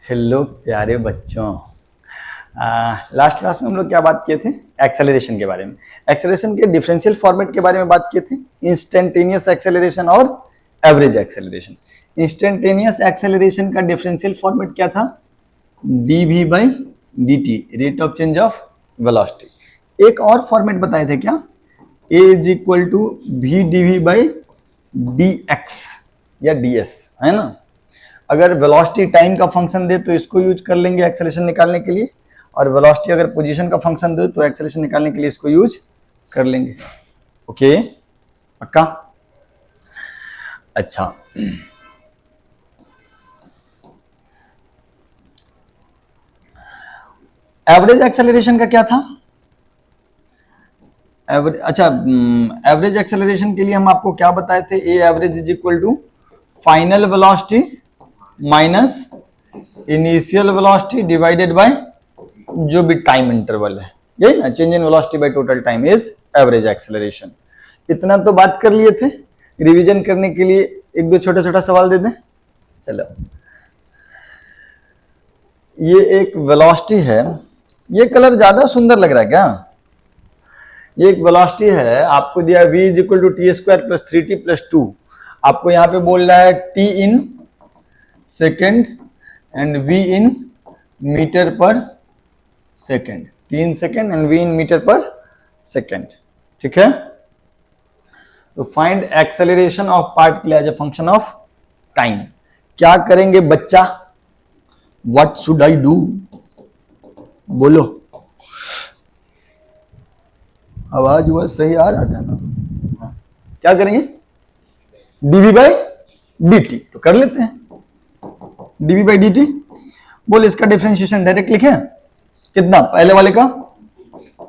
Hello प्यारे बच्चों। Last class में हम लोग क्या बात किए थे? एक्सेलरेशन के बारे में। एक्सेलरेशन के डिफरेंशियल फॉर्मेट के बारे में बात किए थे, इंस्टेंटेनियस एक्सेलरेशन और एवरेज एक्सेलरेशन। इंस्टेंटेनियस एक्सेलरेशन का डिफरेंशियल फॉर्मेट क्या था? dv by dt, rate of change of velocity. एक और फॉर्मेट बताए थे क्या? a is equal to v dv by dx या ds, है ना। अगर वेलोसिटी टाइम का फंक्शन दे तो इसको यूज कर लेंगे एक्सेलरेशन निकालने के लिए, और वेलोसिटी अगर पोजीशन का फंक्शन दे तो एक्सेलरेशन निकालने के लिए इसको यूज कर लेंगे। ओके, पक्का? अच्छा, एवरेज एक्सेलरेशन का क्या था? एवरेज एक्सेलरेशन के लिए हम आपको क्या बताए थे? A average is equal to final velocity minus initial velocity divided by जो भी टाइम इंटरवल है, यही ना, change in velocity by total time is average acceleration. इतना तो बात कर लिए थे। रिवीजन करने के लिए एक दो छोटा छोटा सवाल दे दें। चलो, ये एक वेलोसिटी है, ये कलर ज्यादा सुंदर लग रहा है क्या? ये एक वेलोसिटी है, आपको दिया v is equal to T square plus 3t plus 2। आपको यहाँ पे बोल रहा है t in second and v in metre per second, t in second and v in metre per second. ठीक है, तो find acceleration of particle as a function of time. क्या करेंगे बच्चा? What should I do? बोलो, आवाज हुआ सही आ रहा था ना? हाँ। क्या करेंगे? dv बाई dt तो कर लेते हैं। dv बाई dt, बोल इसका डिफरेंशिएशन डायरेक्ट लिखे कितना? पहले वाले का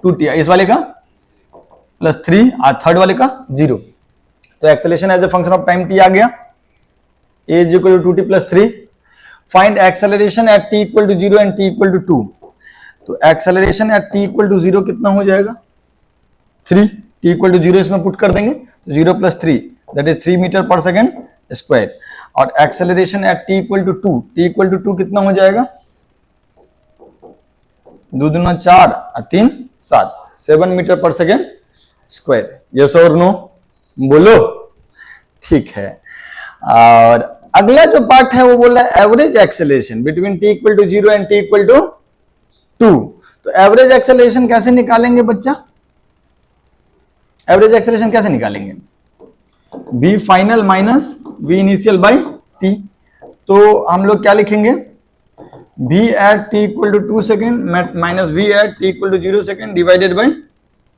2t, इस वाले का प्लस 3 और थर्ड वाले का 0। तो acceleration as a function of time t आ गया, a is equal to 2t plus 3। Find acceleration at t equal to 0 and t equal to 2। तो acceleration at t equal to 0 कितना हो जाएगा? 3। t इक्वल टू 0 इसमें put कर देंगे, 0 plus 3 that is 3 metre per second square. और acceleration at t equal to 2, t equal to 2 कितना हो जाएगा? 2 दूना 4 और 3 7, 7 metre per second square. Yes और नो? बोलो। ठीक है, और अगला जो पार्ट है वो बोल रहा है average acceleration between t equal to 0 and t equal to 2। तो एवरेज एक्सेलरेशन कैसे निकालेंगे बच्चा? एवरेज एक्सेलरेशन कैसे निकालेंगे? v final minus v initial by t। तो हम लोग क्या लिखेंगे? v at t equal to 2 second minus v at t equal to 0 second divided by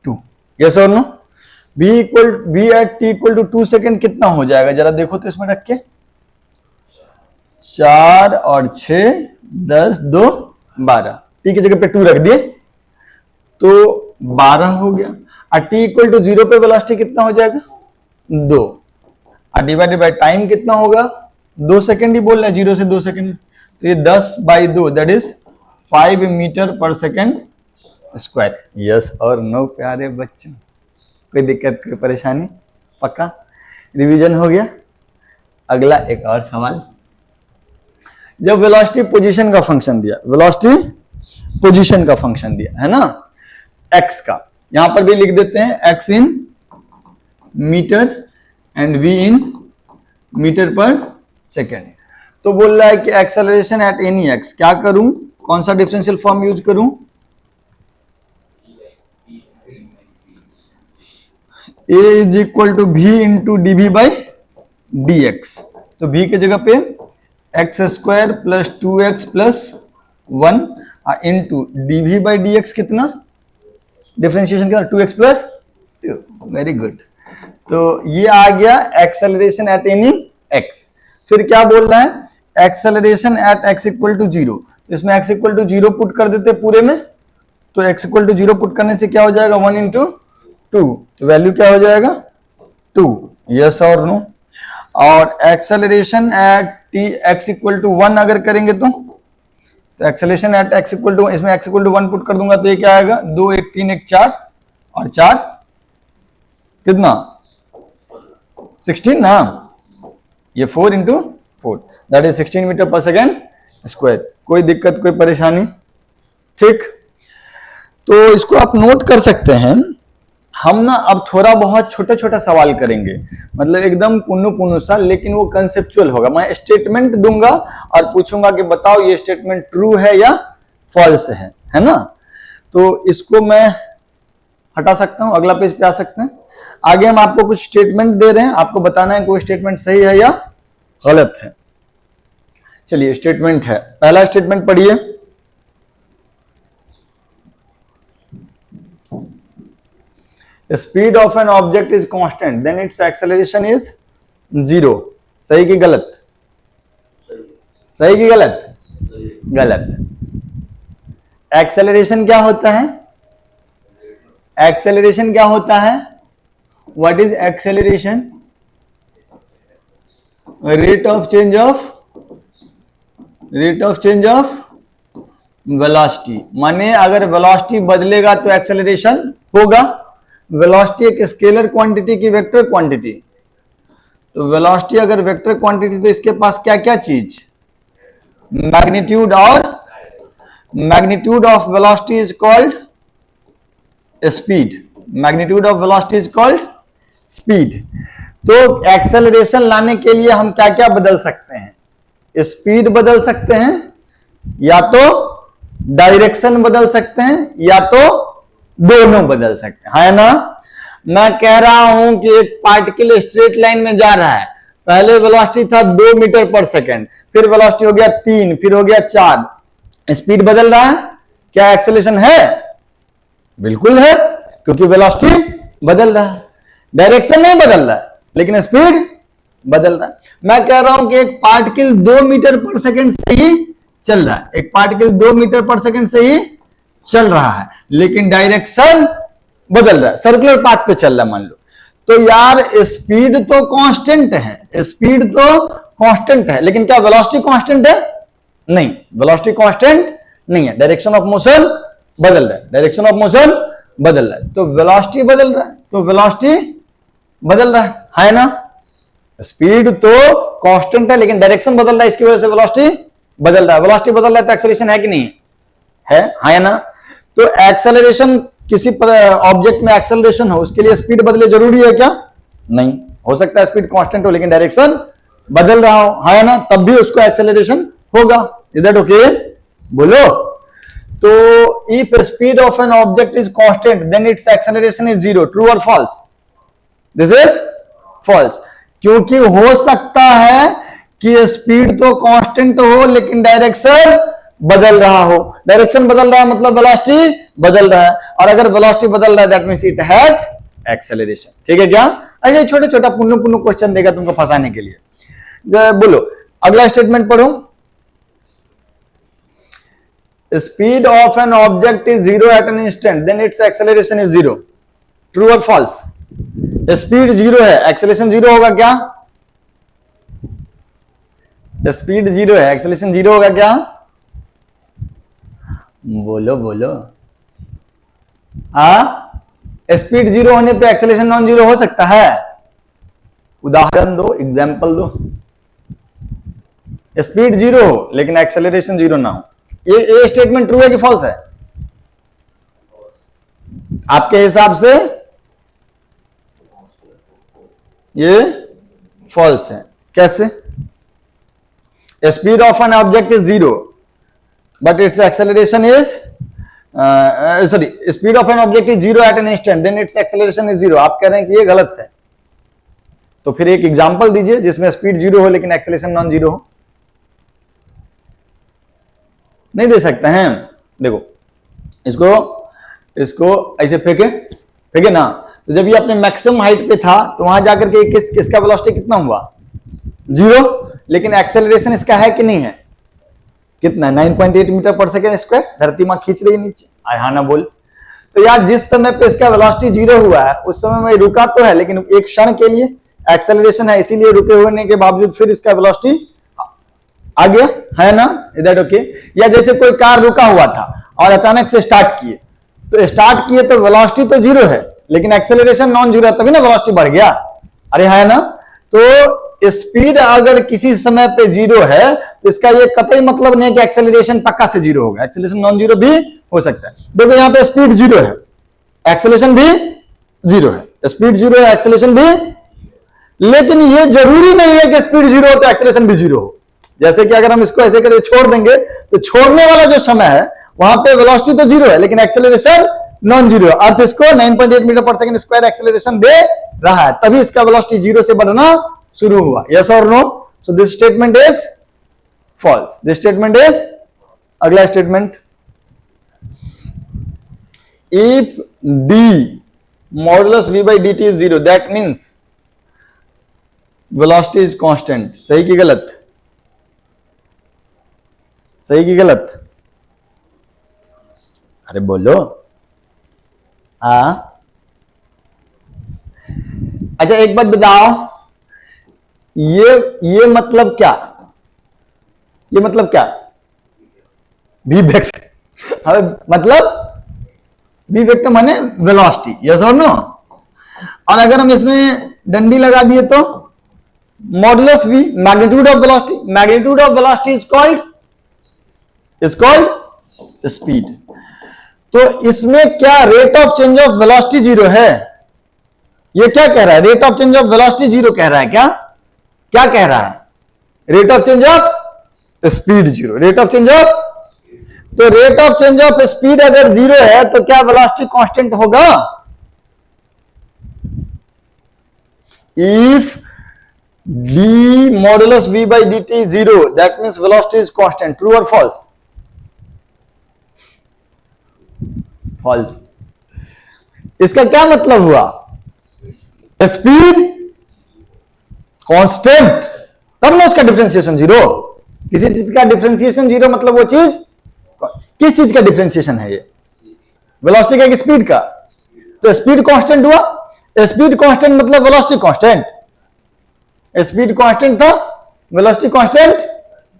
2। Yes और no? v at t equal to 2 second कितना हो जाएगा? जरा देखो तो इसमें रख के, 4 और 6 10 2 12, t की जगह पे 2 रख दिए तो 12 हो गया। और t इक्वल टू 0 पे वेलोसिटी कितना हो जाएगा? 2। और डिवाइडेड बाय टाइम कितना होगा? 2 सेकेंड ही बोल रहा है, 0 से 2 सेकेंड, तो ये 10 by 2 that is 5 metre per second square. Yes और नो प्यारे बच्चों? कोई दिक्कत, कोई परेशानी? पक्का? रिवीजन हो गया। अगला एक और सवाल। जब वेलोसिटी पोजीशन का फंक्शन दिया, वेलोसिटी पोजीशन का फंक्शन दिया है ना, x का, यहां पर भी लिख देते हैं x in metre and v in metre per second. तो बोल रहा है कि एक्सेलरेशन एट एनी x, क्या करूं? कौन सा डिफरेंशियल फॉर्म यूज करूं? a is equal to v into dv by dx। तो v की जगह पे x square plus 2x plus 1 into dv by dx कितना? डिफरेंशिएशन कितना? 2x plus 2। Very good. तो ये आ गया एक्सेलरेशन एट एनी x। फिर क्या बोल रहा है? Acceleration at x equal to 0। इसमें x इक्वल टू 0 पुट कर देते पूरे में, तो x इक्वल टू 0 पुट करने से क्या हो जाएगा? 1 इंटू 2, तो वैल्यू क्या हो जाएगा? 2। यस और नो? और acceleration at t x equal to 1 अगर करेंगे तो acceleration at x equal to, इसमें x इक्वल टू 1 पुट कर दूंगा तो ये क्या आएगा? 2 1 3 1 4 और 4 कितना? 16 ना, ये 4 into 4 that is 16 metre per second square. कोई दिक्कत, कोई परेशानी? ठीक, तो इसको आप नोट कर सकते हैं। हम ना अब थोड़ा बहुत छोटा छोटा सवाल करेंगे, मतलब एकदम पुन्नु पुन्नु सा, लेकिन वो कंसेप्चुअल होगा। मैं स्टेटमेंट दूंगा और पूछूंगा कि बताओ ये स्टेटमेंट ट्रू है या फॉल्स है ना। तो इसको मैं हटा सकता हूं, अगला पेज पे आ सकते हैं। आगे हम आपको कुछ स्टेटमेंट दे रहे हैं, आपको बताना है कोई स्टेटमेंट सही है या गलत है। चलिए स्टेटमेंट है, पहला स्टेटमेंट पढ़िए। Speed of an object is constant then its acceleration is 0। सही कि गलत? सही कि गलत? गलत। एक्सेलरेशन क्या होता है? एक्सेलरेशन क्या होता है? What is acceleration? Rate of change of velocity. माने अगर वेलोसिटी बदलेगा तो एक्सेलरेशन होगा। वेलोसिटी एक स्केलर क्वांटिटी की वेक्टर क्वांटिटी, तो वेलोसिटी अगर वेक्टर क्वांटिटी तो इसके पास क्या क्या चीज? मैग्नीट्यूड, और magnitude of velocity is called speed. Magnitude of velocity is called speed. तो एक्सेलरेशन लाने के लिए हम क्या क्या बदल सकते हैं? स्पीड बदल सकते हैं, या तो डायरेक्शन बदल सकते हैं, या तो दोनों बदल सकते हैं, है ना। मैं कह रहा हूं कि एक पार्टिकल स्ट्रेट लाइन में जा रहा है, पहले वेलोसिटी था 2 मीटर पर सेकंड, फिर वेलोसिटी हो गया 3, फिर हो गया 4। स्पीड बदल रहा है, क्या एक्सेलरेशन है? बिल्कुल है, क्योंकि वेलोसिटी बदल रहा है। डायरेक्शन नहीं बदल रहा है, लेकिन स्पीड बदल रहा है। मैं कह रहा हूं कि एक पार्टिकल 2 मीटर पर सेकंड से ही चल रहा है, एक पार्टिकल 2 मीटर पर सेकंड से ही चल रहा है, लेकिन डायरेक्शन बदल रहा है, सर्कुलर पाथ पे चल रहा है मान लो। तो यार स्पीड तो कांस्टेंट है, स्पीड तो कांस्टेंट है, लेकिन क्या वेलोसिटी कांस्टेंट है? नहीं, वेलोसिटी कांस्टेंट नहीं है, डायरेक्शन ऑफ मोशन बदल रहा है, डायरेक्शन ऑफ मोशन बदल रहा है। तो वेलोसिटी बदल रहा है, तो वेलोसिटी बदल रहा है ना। स्पीड तो कांस्टेंट है, लेकिन डायरेक्शन बदल रहा है, इसकी वजह से वेलोसिटी बदल रहा है। वेलोसिटी बदल रहा है तो एक्सेलरेशन है कि नहीं है ना। तो एक्सेलरेशन, किसी ऑब्जेक्ट में एक्सेलरेशन हो उसके लिए स्पीड बदले जरूरी है क्या? नहीं, हो सकता है स्पीड कांस्टेंट हो लेकिन डायरेक्शन बदल रहा हो, है ना, तब भी उसको एक्सेलरेशन होगा। Is that okay? बोलो। तो if speed of an object is constant then its acceleration is 0। True और फॉल्स? दिस इज फॉल्स, क्योंकि हो सकता है कि स्पीड तो कांस्टेंट हो लेकिन डायरेक्शन बदल रहा हो। डायरेक्शन बदल रहा है मतलब वेलोसिटी बदल रहा है, और अगर वेलोसिटी बदल रहा है that means it has acceleration. ठीक है क्या? ऐसे छोटे छोटा पुन्नु पुन्नु क्वेश्चन देगा तुमको फंसाने के लिए। बोलो अगला स्टेटमेंट पढ़ो। Speed of an object is 0 at an instant then its acceleration is 0। True और फॉल्स? स्पीड 0 है, एक्सेलरेशन 0 होगा क्या? स्पीड 0 है, एक्सेलरेशन 0 होगा क्या? बोलो बोलो। स्पीड 0 होने पे एक्सेलरेशन नॉन 0 हो सकता है? उदाहरण दो, एग्जाम्पल दो। स्पीड 0 हो लेकिन एक्सेलरेशन 0 ना हो, ये स्टेटमेंट ट्रू है कि फॉल्स है आपके हिसाब से? ये फॉल्स है। कैसे? Speed of an object is 0 but its acceleration is sorry, speed of an object is 0 at an instant then its acceleration is 0। आप कह रहे हैं कि ये गलत है, तो फिर एक एग्जांपल दीजिए जिसमें स्पीड 0 हो लेकिन एक्सेलरेशन नॉन 0 हो। नहीं दे सकते हैं? देखो इसको ऐसे फेंके ना, तो जब ये अपने मैक्सिमम हाइट पे था तो वहां जाकर के किसका वेलोसिटी कितना हुआ? 0, लेकिन एक्सेलरेशन इसका है कि नहीं है? कितना? 9.8 मीटर पर सेकेंड स्क्वायर। धरती मां खींच रही है नीचे, हाँ ना बोल। तो यार जिस समय पे इसका वेलोसिटी 0 हुआ है उस समय में रुका तो है, लेकिन एक क्षण के लिए एक्सेलरेशन है, इसीलिए रुके होने के बावजूद फिर इसका वेलोसिटी आ गया, है ना। Is that okay? या जैसे कोई कार रुका हुआ था और अचानक से स्टार्ट किए, तो वेलोसिटी तो 0 है लेकिन एक्सेलरेशन नॉन 0 है, तभी ना वेलोसिटी बढ़ गया। अरे है ना। तो स्पीड अगर किसी समय पे जीरो है तो इसका ये कतई मतलब नहीं कि एक्सेलरेशन पक्का से जीरो होगा, एक्सेलरेशन नॉन जीरो भी हो सकता है। देखो यहां पे स्पीड जीरो है, एक्सेलरेशन भी जीरो है, स्पीड जीरो है, एक्सेलरेशन भी, लेकिन ये जरूरी नहीं है कि स्पीड जीरो हो तो एक्सेलरेशन भी जीरो हो। जैसे कि अगर हम इसको ऐसे करके छोड़ देंगे तो छोड़ने वाला जो समय है वहां पे वेलोसिटी तो जीरो है लेकिन एक्सेलरेशन नॉन जीरो है। अर्थ इसको 9.8 मीटर पर सेकंड स्क्वायर एक्सेलरेशन दे रहा है, तभी इसका वेलोसिटी जीरो से बढ़ना शुरू हुआ। यस और no? So this statement is false, this statement is, अगला statement, if D modulus v by dt is zero that means velocity is constant। सही की गलत? सही की गलत? अरे बोलो। अच्छा एक बात बताओ, ये मतलब क्या? ये मतलब क्या? v वेक्टर, मतलब v वेक्टर माने वेलोसिटी, यस और नो? और अगर हम इसमें डंडी लगा दिए तो modulus v, magnitude of velocity, magnitude of velocity is called speed. तो इसमें क्या rate of change of velocity zero है? ये क्या कह रहा है? Rate of change of velocity zero कह रहा है क्या? क्या कह रहा है? Rate of change of speed zero, rate of change of, तो rate of change of speed अगर जीरो है तो क्या वेलोसिटी कांस्टेंट होगा? If d modulus v by dt is zero that means velocity is constant, true or false? false। इसका क्या मतलब हुआ? स्पीड कांस्टेंट, तब ना उसका डिफरेंशिएशन जीरो। किसी चीज का डिफरेंशिएशन जीरो मतलब वो चीज, किस चीज का डिफरेंशिएशन है ये? वेलोसिटी का कि स्पीड का? तो स्पीड कांस्टेंट हुआ, स्पीड कांस्टेंट मतलब वेलोसिटी कांस्टेंट, स्पीड कांस्टेंट था, वेलोसिटी कांस्टेंट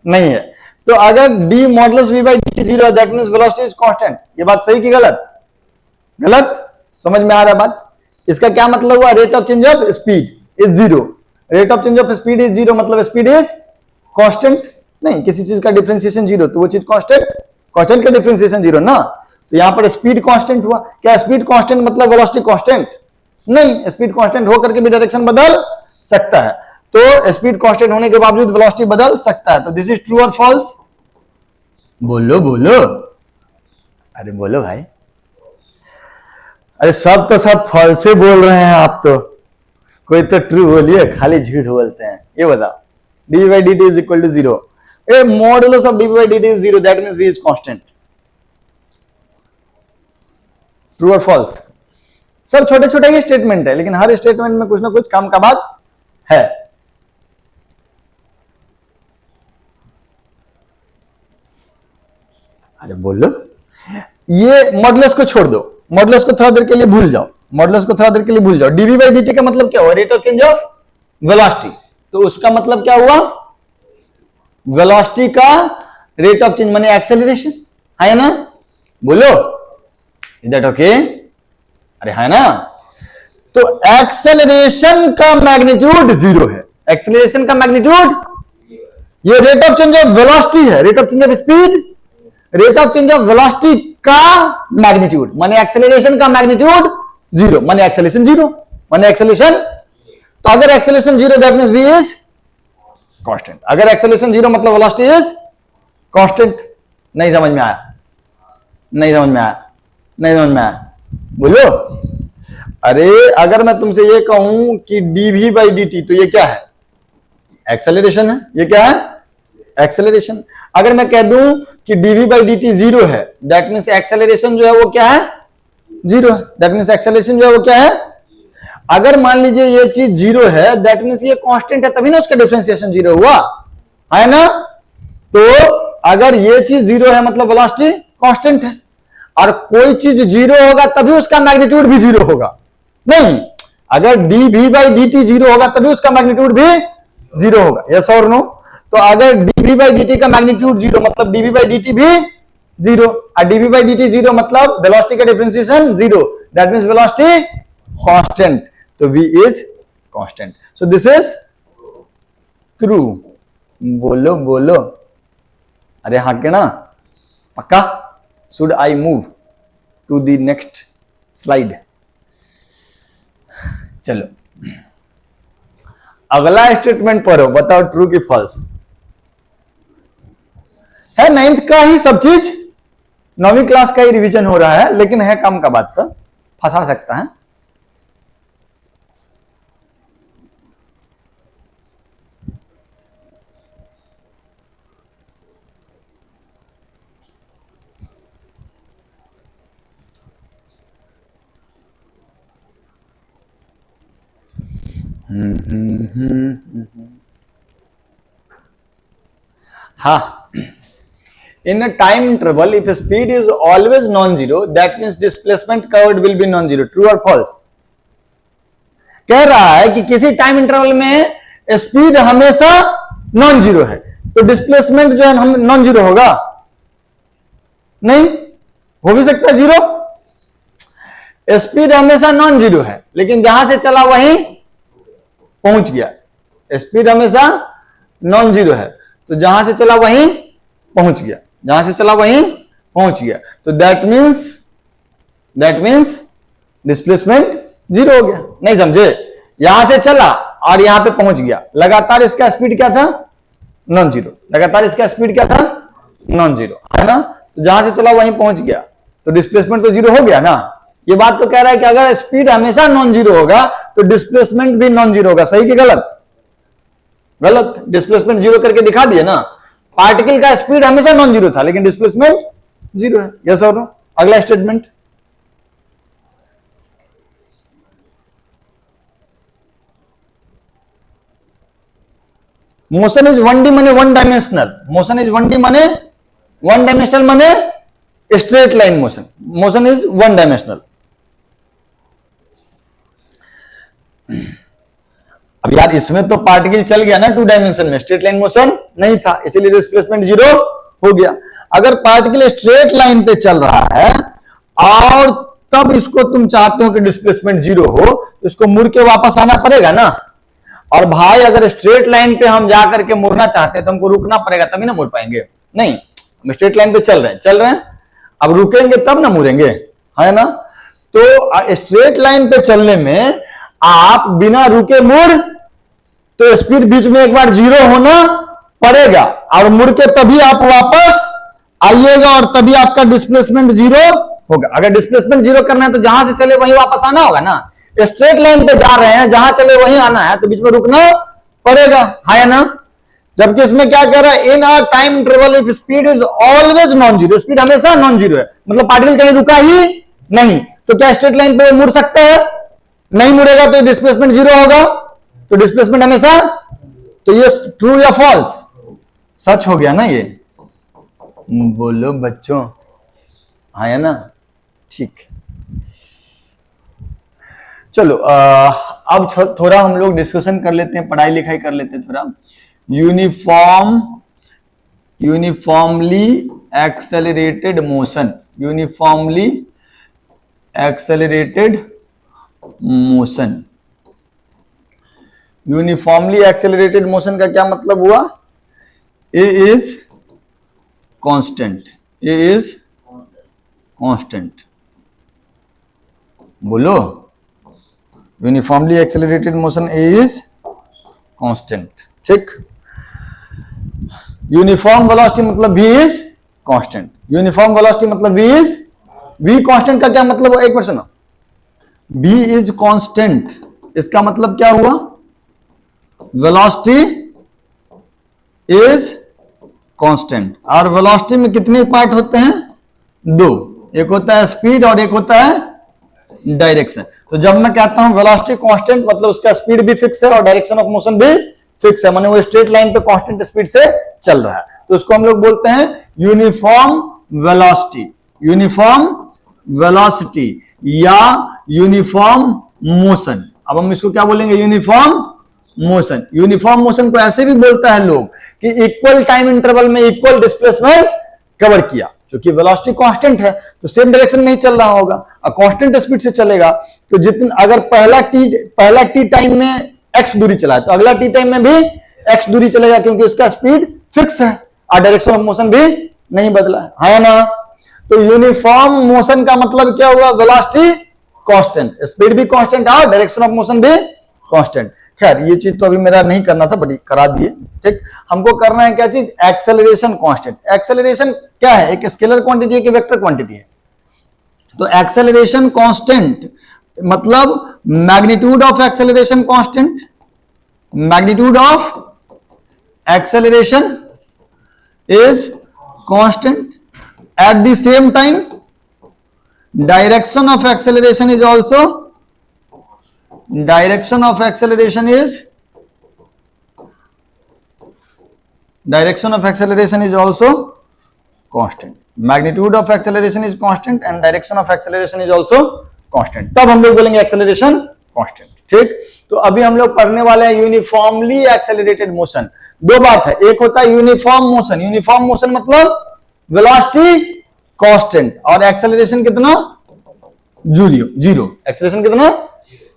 नहीं है। तो अगर d modulus v by dt zero है that means velocity is constant. ये बात सही की गलत? गलत? समझ में आ रहा है बात? इसका क्या मतलब हुआ? Rate of change of speed is zero, rate of change of speed is zero मतलब स्पीड इज कांस्टेंट नहीं, किसी चीज का डिफरेंशिएशन जीरो तो वो चीज कांस्टेंट, कांस्टेंट का डिफरेंशिएशन जीरो ना। तो यहां पर स्पीड कांस्टेंट हुआ, क्या स्पीड कांस्टेंट मतलब वेलोसिटी कांस्टेंट? नहीं, स्पीड कांस्टेंट होकर के भी डायरेक्शन बदल सकता है, तो स्पीड कांस्टेंट होने के बावजूद वेलोसिटी बदल सकता है। तो दिस इज ट्रू और फॉल्स? बोलो बोलो, अरे बोलो भाई। अरे सब तो सब फॉल्स से बोल रहे हैं आप, तो कोई तो ट्रू बोलिए, खाली झूठ बोलते हैं। ये बताओ, d by d t is equal to zero, a modulus of d by d t is zero that means v is constant, true और फॉल्स? सब छोटे छोटे ये स्टेटमेंट है लेकिन हर स्टेटमेंट में कुछ ना कुछ काम का बात है। अरे बोलो, ये मॉडुलस को छोड़ दो, मॉडुलस को थोड़ा देर के लिए भूल जाओ, मॉडुलस को थोड़ा देर के लिए भूल जाओ। डीवी बाई डी का मतलब क्या हुआ? Rate of change of velocity, तो उसका मतलब क्या हुआ? वेलोसिटी का रेट ऑफ चेंज माने एक्सेलरेशन, है ना? बोलो, इज दैट ओके? अरे है ना? तो एक्सेलरेशन का मैग्नीट्यूड जीरो है, एक्सेलरेशन का मैग्नीट्यूड, ये rate of change of velocity है, rate of change of speed, rate of change of velocity का मैग्नीट्यूड माने एक्सेलरेशन का मैग्नीट्यूड जीरो, माने एक्सेलरेशन जीरो, माने एक्सेलरेशन। तो अगर acceleration zero that means v is constant, अगर एक्सेलरेशन जीरो मतलब वेलोसिटी इज कांस्टेंट। नहीं समझ में आया? नहीं समझ में आया? नहीं समझ में आया? बोलो। अरे अगर मैं तुमसे ये कहूं कि dv by dt, तो ये क्या है? एक्सेलरेशन है। ये क्या है? एक्सेलरेशन। अगर मैं कह दूं कि dv by dt जीरो है दैट मींस एक्सेलरेशन जो है वो क्या है? जीरो है, दैट मींस एक्सेलरेशन जो है वो क्या है? अगर मान लीजिए ये चीज जीरो है दैट मींस ये कांस्टेंट है, तभी ना उसका डिफरेंशिएशन जीरो हुआ, है ना? तो अगर ये चीज जीरो है मतलब वेलोसिटी कांस्टेंट है, और कोई चीज जीरो होगा तभी उसका मैग्नीट्यूड भी जीरो होगा। नहीं, अगर dv by dt जीरो होगा तभी उसका मैग्नीट्यूड भी जीरो होगा। यस और नो? तो अगर dv by dt का मैग्नीट्यूड जीरो मतलब dv by dt भी जीरो, और dv by dt जीरो मतलब वेलोसिटी का differentiation zero, that means velocity constant, तो v is constant. So this is true. बोलो बोलो, अरे हाँ के ना, पक्का। Should I move to the next slide? चलो अगला स्टेटमेंट पढ़ो, बताओ ट्रू की फॉल्स है। 9th का ही सब चीज, 9वीं क्लास का ही रिवीजन हो रहा है, लेकिन है कम का बात, सब फंसा सकता है। हाँ, in a time interval if speed is always non-zero that means displacement covered will be non-zero. True or false? कह रहा है कि किसी टाइम इंटरवल में स्पीड हमेशा नॉन जीरो है, तो डिस्प्लेसमेंट जो है हम नॉन जीरो होगा नहीं, हो भी सकता है जीरो। स्पीड हमेशा नॉन जीरो है, लेकिन जहां से चला वहीं पहुंच गया। स्पीड हमेशा नॉन जीरो है, तो जहां से चला वहीं पहुंच गया, जहां से चला वहीं पहुंच गया, तो दैट मीन्स डिस्प्लेसमेंट जीरो हो गया। नहीं समझे? यहां से चला और यहां पे पहुंच गया, लगातार इसका स्पीड क्या था? Non zero. लगातार इसका स्पीड क्या था? नॉन जीरो, है ना? तो जहां से चला वहीं पहुंच गया, तो डिस्प्लेसमेंट तो जीरो हो गया ना। ये बात तो कह रहा है कि अगर स्पीड हमेशा नॉन जीरो होगा तो डिस्प्लेसमेंट भी नॉन जीरो होगा। सही कि गलत? गलत। डिस्प्लेसमेंट जीरो करके दिखा दिए ना। पार्टिकल का स्पीड हमेशा नॉन जीरो था, लेकिन डिस्प्लेसमेंट जीरो है। यस और नो? अगला स्टेटमेंट, मोशन इज 1D माने one dimensional. Motion is 1D माने वन डायमेंशनल माने straight line motion. Motion is one dimensional. अब यार इसमें तो पार्टिकल चल गया ना 2 डायमेंशन में, स्ट्रेट लाइन मोशन नहीं था, इसीलिए डिस्प्लेसमेंट जीरो हो गया। अगर पार्टिकल स्ट्रेट लाइन पे चल रहा है और तब इसको तुम चाहते हो कि डिस्प्लेसमेंट जीरो हो, तो इसको मुड़ के वापस आना पड़ेगा ना। और भाई अगर स्ट्रेट लाइन पे हम जाकर के मुड़ना चाहते हैं तो हमको रुकना पड़ेगा, तभी ना मुड़ पाएंगे। नहीं, हम स्ट्रेट लाइन पे चल रहे हैं, अब रुकेंगे तब ना मुड़ेंगे, है ना? तो स्ट्रेट लाइन पे चलने में आप बिना रुके मुड़, तो स्पीड बीच में एक बार जीरो होना पड़ेगा और मुड़ के तभी आप वापस आइएगा और तभी आपका डिस्प्लेसमेंट जीरो होगा। अगर डिस्प्लेसमेंट जीरो करना है तो जहां से चले वहीं वापस आना होगा ना। स्ट्रेट लाइन पे जा रहे हैं, जहां चले वहीं आना है, तो बीच में रुकना पड़ेगा, है ना? जबकि इसमें क्या कह रहा है? In a time interval if speed is always non zero, speed हमेशा नॉन जीरो है, मतलब पार्टिकल कहीं रुका ही नहीं, तो क्या स्ट्रेट लाइन पे मुड़ सकता है? नहीं मुड़ेगा, तो डिस्प्लेसमेंट जीरो होगा। तो डिस्प्लेसमेंट हमेशा, तो ये ट्रू या फॉल्स? सच हो गया ना ये? बोलो बच्चों, हाँ है ना? ठीक। चलो अब थोड़ा हम लोग डिस्कशन कर लेते हैं, पढ़ाई लिखाई कर लेते हैं थोड़ा। Uniformly accelerated motion, uniformly accelerated motion. Uniformly accelerated motion का क्या मतलब हुआ? A is constant, A is constant. बोलो, uniformly accelerated motion A is constant, ठीक। यूनिफॉर्म वेलोसिटी मतलब v is constant. Uniform velocity मतलब v इज, v कांस्टेंट का क्या मतलब? एक बार सुनो, v इज कांस्टेंट, इसका मतलब क्या हुआ? Velocity is constant. और वेलोसिटी में कितने पार्ट होते हैं? 2, एक होता है स्पीड और एक होता है डायरेक्शन। तो जब मैं कहता हूं वेलोसिटी कांस्टेंट, मतलब उसका स्पीड भी फिक्स है और डायरेक्शन ऑफ मोशन भी फिक्स है, माने वो स्ट्रेट लाइन पे कांस्टेंट स्पीड से चल रहा है, तो उसको हम लोग बोलते हैं यूनिफॉर्म वेलोसिटी, यूनिफॉर्म वेलोसिटी या यूनिफॉर्म मोशन। अब हम इसको क्या बोलेंगे? Uniform motion. यूनिफॉर्म मोशन को ऐसे भी बोलता है लोग कि इक्वल टाइम इंटरवल में इक्वल डिस्प्लेसमेंट कवर किया। क्योंकि वेलोसिटी कांस्टेंट है तो सेम डायरेक्शन में ही चल रहा होगा और कांस्टेंट स्पीड से चलेगा, तो जितना अगर पहला टी टाइम में x दूरी चला है तो अगला टी टाइम में भी x दूरी चलेगा क्योंकि उसका स्पीड फिक्स है और डायरेक्शन ऑफ मोशन भी नहीं बदला है ना। तो यूनिफॉर्म मोशन का मतलब क्या हुआ, वेलोसिटी कांस्टेंट, स्पीड भी कांस्टेंट और डायरेक्शन ऑफ मोशन भी कांस्टेंट। खैर ये चीज तो अभी मेरा नहीं करना था, बड़ी करा दिए। ठीक, हमको करना है क्या चीज, एक्सेलरेशन कांस्टेंट। एक्सेलरेशन क्या है, एक स्केलर क्वांटिटी है कि वेक्टर क्वांटिटी है। तो एक्सेलरेशन कांस्टेंट मतलब magnitude of acceleration constant, magnitude of acceleration is constant, at the same time direction of acceleration is also constant, magnitude of acceleration is constant and direction of acceleration is also constant, तब हम लोग बोलेंगे acceleration constant। ठीक, तो अभी हम लोग पढ़ने वाले हैं यूनिफॉर्मली एक्सेलरेटेड मोशन। दो बात है, एक होता है यूनिफॉर्म मोशन, यूनिफॉर्म मोशन मतलब वेलोसिटी कांस्टेंट और एक्सेलरेशन कितना, जीरो। एक्सेलरेशन कितना,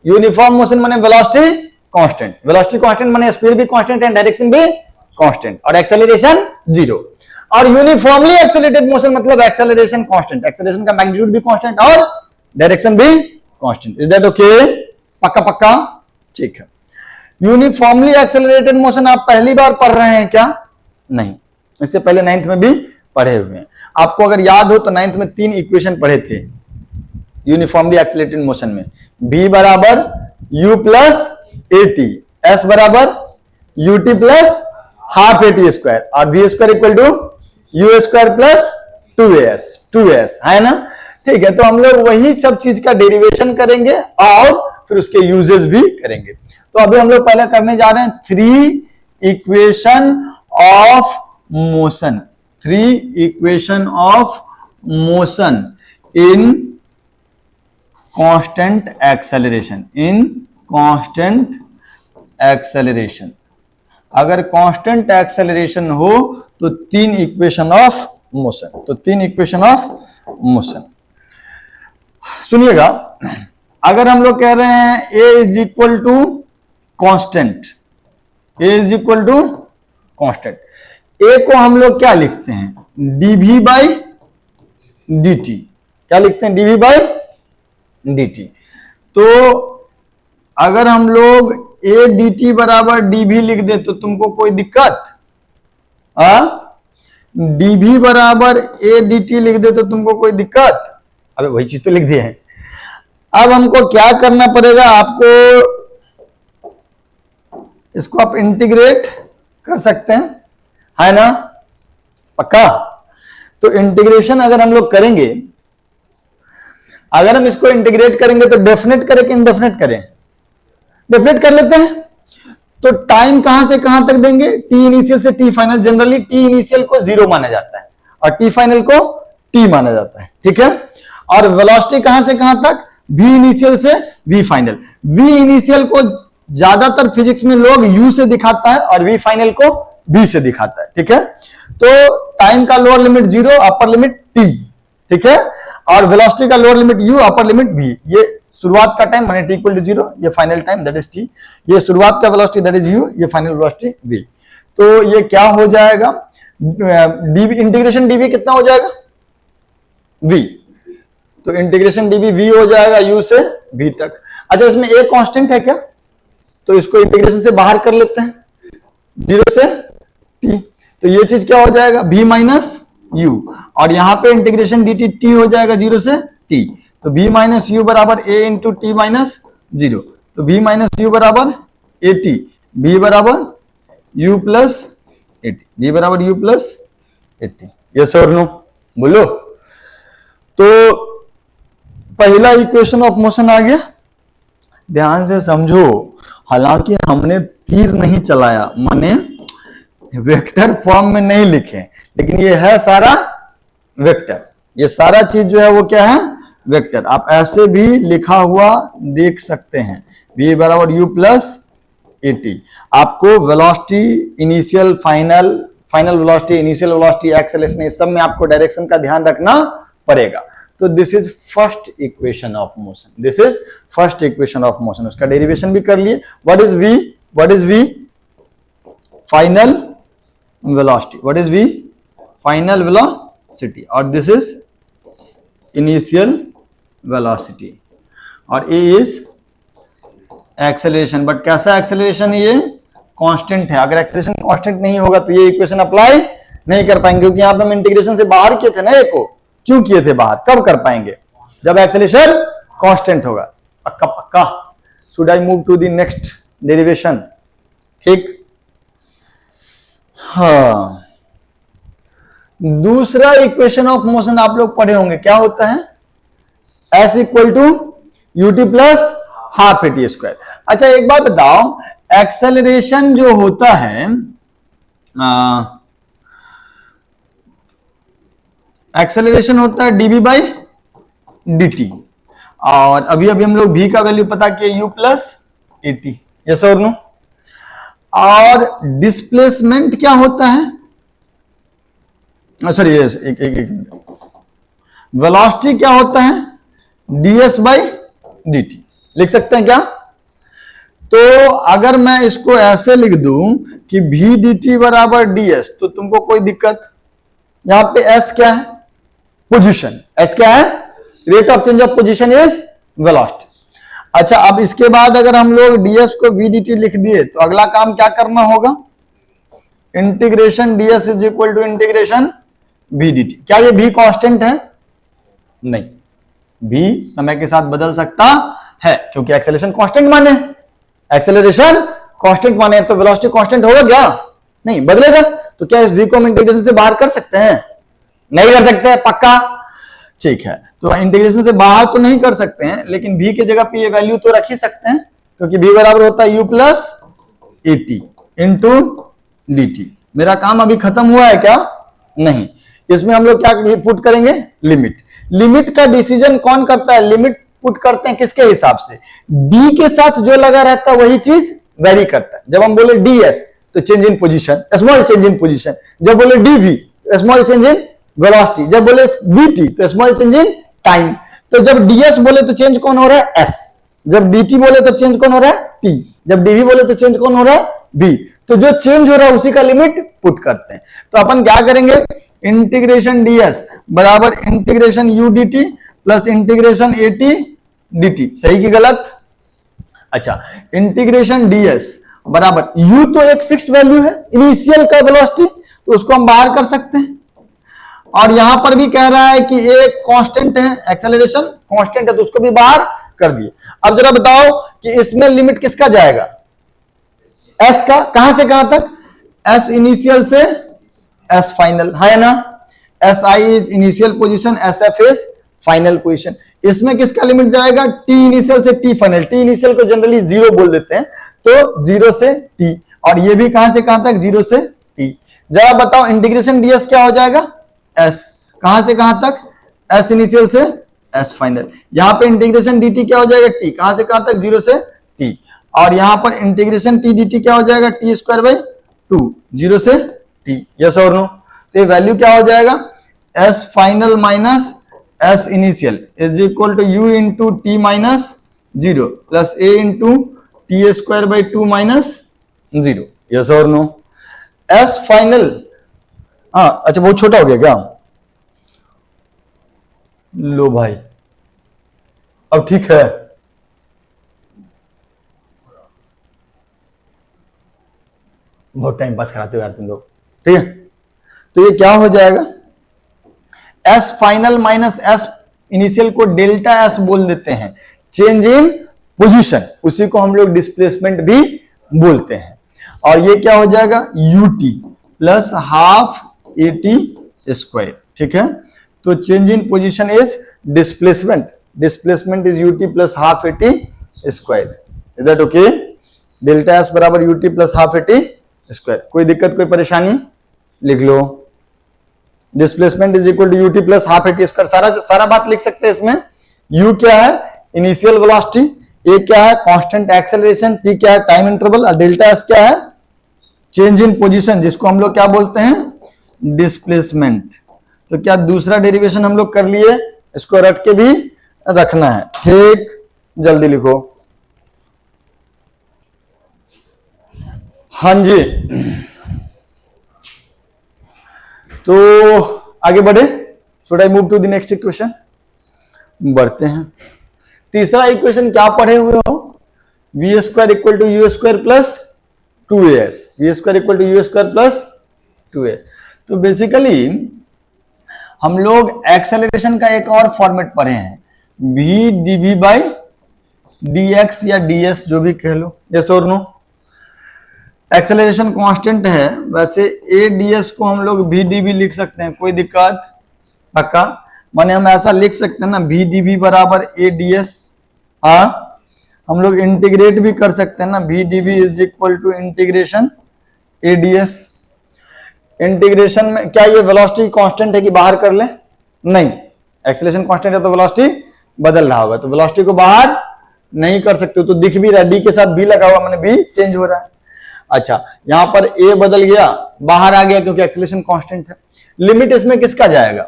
यूनिफॉर्म मोशन माने वेलोसिटी कांस्टेंट माने स्पीड भी कांस्टेंट एंड डायरेक्शन भी कांस्टेंट और एक्सेलरेशन जीरो। और यूनिफॉर्मली एक्सेलरेटेड मोशन मतलब एक्सेलरेशन कांस्टेंट, एक्सेलरेशन का मैग्नीट्यूड भी कांस्टेंट और डायरेक्शन भी कांस्टेंट। इज दैट ओके, पक्का पक्का, ठीक है। यूनिफॉर्मली एक्सेलरेटेड मोशन आप पहली बार पढ़ रहे हैं क्या, नहीं, इससे पहले 9th में भी पढ़े हुए हैं। आपको अगर याद हो तो 9th में 3 इक्वेशन पढ़े थे यूनिफॉर्मली एक्सेलरेटेड मोशन में, v बराबर u प्लस at, s बराबर ut plus half at square और v square equal to u square plus 2as है ना। ठीक है, तो हम लोग वही सब चीज का डेरिवेशन करेंगे और फिर उसके यूजेस भी करेंगे। तो अभी हम लोग पहले करने जा रहे हैं 3 equation of motion, 3 equation of motion in constant acceleration, अगर कांस्टेंट एक्सेलरेशन हो तो 3 इक्वेशन ऑफ मोशन, तो 3 इक्वेशन ऑफ मोशन। सुनिएगा, अगर हम लोग कह रहे हैं a is equal to constant, a को हम लोग क्या लिखते हैं, dv बाई dt, क्या लिखते हैं, dv बाई dt। तो अगर हम लोग a dt बराबर dv लिख दे तो तुमको कोई दिक्कत, dv बराबर a dt लिख दे तो तुमको कोई दिक्कत, अबे वही चीज तो लिख दिए हैं। अब हमको क्या करना पड़ेगा, आपको इसको आप इंटीग्रेट कर सकते हैं, है ना, पक्का। तो इंटीग्रेशन अगर हम लोग करेंगे, अगर हम इसको इंटीग्रेट करेंगे तो डेफिनेट करें कि इनडेफिनेट करें, डेफिनेट कर लेते हैं। तो टाइम कहां से कहां तक देंगे, टी इनिशियल से T final. Generally T initial को 0 माना जाता है और टी फाइनल को t माना जाता है, ठीक है। और वेलोसिटी कहां से कहां तक, v इनिशियल से v फाइनल। v इनिशियल को ज्यादातर फिजिक्स में लोग u से दिखाता है और v फाइनल को v से दिखाता है, ठीक है। तो टाइम का lower limit 0, upper limit t, ठीक है। और वेलोसिटी का lower limit u, upper limit v। ये शुरुआत का टाइम माने t इक्वल टू 0, ये final time that is t। ये शुरुआत का वेलोसिटी दैट इज u, ये फाइनल वेलोसिटी v। तो ये क्या हो जाएगा, dv इंटीग्रेशन dv कितना हो जाएगा, v। तो इंटीग्रेशन dv v हो जाएगा u से v तक। अच्छा, इसमें a कांस्टेंट है क्या, तो इसको इंटीग्रेशन से बाहर कर लेते हैं, 0 से t। तो ये चीज क्या हो जाएगा, v माइनस u, और यहां पे इंटीग्रेशन dt t हो जाएगा 0 से t। तो v माइनस u बराबर a इंटू टी माइनस 0। तो v माइनस u बराबर a t, v बराबर u plus a t, v बराबर u plus a t। Yes और नो बोलो। तो पहला इक्वेशन ऑफ मोशन आ गया, ध्यान से समझो। हालांकि हमने तीर नहीं चलाया, माने वेक्टर फॉर्म में नहीं लिखे, लेकिन ये है सारा वेक्टर। ये सारा चीज जो है वो क्या है, वेक्टर। आप ऐसे भी लिखा हुआ देख सकते हैं, v बराबर u प्लस ए टी। आपको velocity initial final, final velocity, initial velocity, acceleration, इस सब में आपको डायरेक्शन का ध्यान रखना पड़ेगा। तो this is first equation of motion, this is first equation of motion. उसका डेरिवेशन भी कर लिए। What is v, what is v, final velocity. What is v? Final velocity. और दिस इज इनिशियल वेलोसिटी. और ए इज एक्सेलरेशन. बट कैसा acceleration है? ये constant है. अगर एक्सेलरेशन कांस्टेंट नहीं होगा तो ये इक्वेशन अप्लाई नहीं कर पाएंगे, क्योंकि यहां पे हम इंटीग्रेशन से बाहर किए थे ना. ए को क्यों किए थे बाहर? कब कर पाएंगे? जब एक्सेलरेशन कांस्टेंट होगा. पक्का पक्का. Should I move to the next derivation? ठीक. हाँ, दूसरा इक्वेशन ऑफ मोशन आप लोग पढ़े होंगे. क्या होता है? S equal to UT plus half A T square. अच्छा, एक बात बताओ, एक्सेलरेशन जो होता है, एक्सेलरेशन होता है dv बाई dt. और अभी अभी हम लोग v का वैल्यू पता किए u plus A T. Yes और नो? और डिस्प्लेसमेंट क्या होता है? सॉरी, यस, एक वेलोसिटी क्या होता है? ds by dt. लिख सकते हैं क्या? तो अगर मैं इसको ऐसे लिख दूं कि v dt बराबर ds, तो तुमको कोई दिक्कत? यहां पे s क्या है? पोजीशन. s क्या है? Rate of change of position is velocity. अच्छा, अब इसके बाद अगर हम लोग ds को v dt लिख दिए तो अगला काम क्या करना होगा? Integration ds is equal to integration v dt. क्या ये v कांस्टेंट है? नहीं, v समय के साथ बदल सकता है, क्योंकि एक्सेलरेशन कांस्टेंट माने. एक्सेलरेशन कांस्टेंट माने तो वेलोसिटी कांस्टेंट होगा क्या? नहीं, बदलेगा. तो क्या इस v को हम इंटीग्रेशन से बाहर कर सकते हैं? नहीं कर सकते. पक्का. ठीक है, तो इंटीग्रेशन से बाहर तो नहीं कर सकते हैं, लेकिन v की जगह पे ये वैल्यू तो रख ही सकते हैं, क्योंकि v बराबर होता है u plus A T into D T. मेरा काम अभी खत्म हुआ है क्या? नहीं. इसमें हम लोग क्या पुट करेंगे? लिमिट. लिमिट का डिसीजन कौन करता है? लिमिट पुट करते हैं किसके हिसाब से? b के साथ जो लगा रहता है वही चीज वेरी करता है. जब हम बोले ds तो change in position, small change in position. जब बोले dv small change in velocity. जब बोले dt तो स्मॉल चेंज इन टाइम. तो जब ds बोले तो चेंज कौन हो रहा है? s. जब dt बोले तो चेंज कौन हो रहा है? t. जब dv बोले तो चेंज कौन हो रहा है? v. तो जो चेंज हो रहा है उसी का लिमिट पुट करते हैं. तो अपन क्या करेंगे? इंटीग्रेशन ds बराबर integration u dt plus integration A T D T. सही की गलत? अच्छा, इंटीग्रेशन ds बराबर u तो एक फिक्स्ड वैल्यू है इनिशियल का वेलोसिटी, तो उसको हम बाहर कर सकते हैं. और यहां पर भी कह रहा है कि एक कांस्टेंट है, एक्सेलरेशन कांस्टेंट है, तो उसको भी बाहर कर दिए. अब जरा बताओ कि इसमें लिमिट किसका जाएगा? s का. कहां से कहां तक? s इनिशियल से s फाइनल, है ना? si is initial position, sf is final position. इसमें किसका लिमिट जाएगा? t इनिशियल से t फाइनल. t इनिशियल को जनरली 0 बोल देते हैं, तो 0 से t. और ये भी कहां से कहां तक? 0 से t. जरा बताओ इंटीग्रेशन ds क्या हो जाएगा? s. कहां से कहां तक? s इनिशियल से s फाइनल. यहां पे इंटीग्रेशन dt क्या हो जाएगा? t. कहां से कहां तक? 0 से t. और यहां पर इंटीग्रेशन t dt क्या हो जाएगा? t स्क्वायर बाई 2, 0 से t. यस और नो? तो ये वैल्यू क्या हो जाएगा? s final minus s initial is equal to u into t minus 0 plus a into t square by 2 minus 0. Yes और नो? s final. हाँ, अच्छा, बहुत छोटा हो गया क्या? लो भाई, अब ठीक है. बहुत टाइम पास कराते हो यार तुम लोग. ठीक है, तो ये क्या हो जाएगा? s final minus s initial को डेल्टा s बोल देते हैं, चेंज इन पोजीशन. उसी को हम लोग डिस्प्लेसमेंट भी बोलते हैं. और ये क्या हो जाएगा? ut plus half A T square. ठीक है, तो change in position is displacement. Displacement is ut plus half A T square. Is that okay? Delta s बराबर ut plus half A T square. कोई दिक्कत, कोई परेशानी? लिख लो. Displacement is equal to UT plus half A T square. सारा बात लिख सकते हैं इसमें. u क्या है? Initial velocity. a क्या है? Constant acceleration. t क्या है? Time interval. और डेल्टा s क्या है? चेंज इन पोजीशन, जिसको हम लोग क्या बोलते हैं? डिस्प्लेसमेंट. तो क्या दूसरा डेरिवेशन हम लोग कर लिए? इसको रट के भी रखना है. ठीक, जल्दी लिखो. हाँ जी, तो आगे बढ़े, should I move to the next equation? बढ़ते हैं। तीसरा इक्वेशन क्या पढ़े हुए हो? V square equal to you square plus 2as, v square equal to you square plus 2s। तो बेसिकली हम लोग एक्सेलरेशन का एक और फॉर्मेट पढ़े हैं, v dv बाई dx या ds, जो भी कह लो, यस और नो। एक्सेलरेशन कांस्टेंट है, वैसे a ds को हम लोग v dv लिख सकते हैं, कोई दिक्कत? पक्का? माने हम ऐसा लिख सकते हैं ना, v dv बराबर a ds। हम लोग इंटीग्रेट भी कर सकते हैं ना, v dv is equal to integration a ds। Integration में क्या ये वेलोसिटी कांस्टेंट है कि बाहर कर ले? नहीं, एक्सेलरेशन कांस्टेंट है तो वेलोसिटी बदल रहा होगा, तो वेलोसिटी को बाहर नहीं कर सकते। तो दिख भी रहा है, डी के साथ बी लगा हुआ, मैंने बी चेंज हो रहा है। अच्छा, यहां पर ए बदल गया, बाहर आ गया क्योंकि एक्सेलरेशन कांस्टेंट है। लिमिट इसमें किसका जाएगा?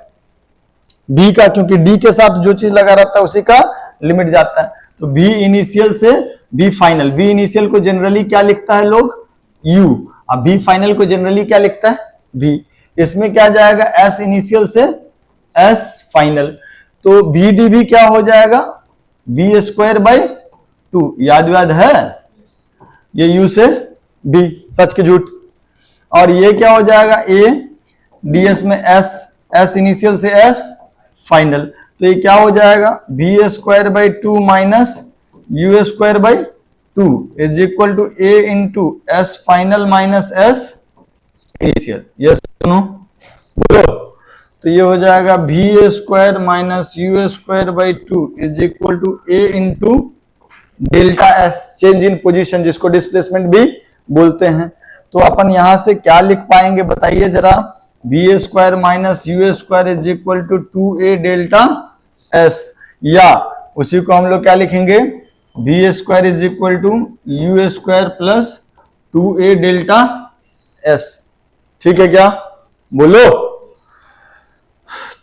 बी का, क्योंकि डी के साथ जो चीज लगा रहता है उसी का लिमिट जाता है। तो बी इनिशियल से बी फाइनल, बी इनिशियल को जनरली क्या लिखता है लोग? यू। अब बी फाइनल को जनरली क्या लिखता है? बी। इसमें क्या जाएगा? एस इनिशियल से एस फाइनल। तो बी डी बी क्या हो जाएगा? B square by 2। याद है ये यू से बी, सच के झूठ। और ये क्या हो जाएगा? ए डी एस में एस, एस इनिशियल से एस फाइनल। तो ये क्या हो जाएगा? B square by 2 minus u square by 2 is equal to a into s final minus s initial. Yes सुनो, बोलो। तो ये हो जाएगा b square minus u square by 2 is equal to a into delta s, change in position, जिसको displacement भी बोलते हैं। तो अपन यहां से क्या लिख पाएंगे बताइए जरा? B square minus u square is equal to 2a delta s, या उसी को हम लोग क्या लिखेंगे? B square is equal to you square plus 2a delta s. ठीक है क्या? बोलो।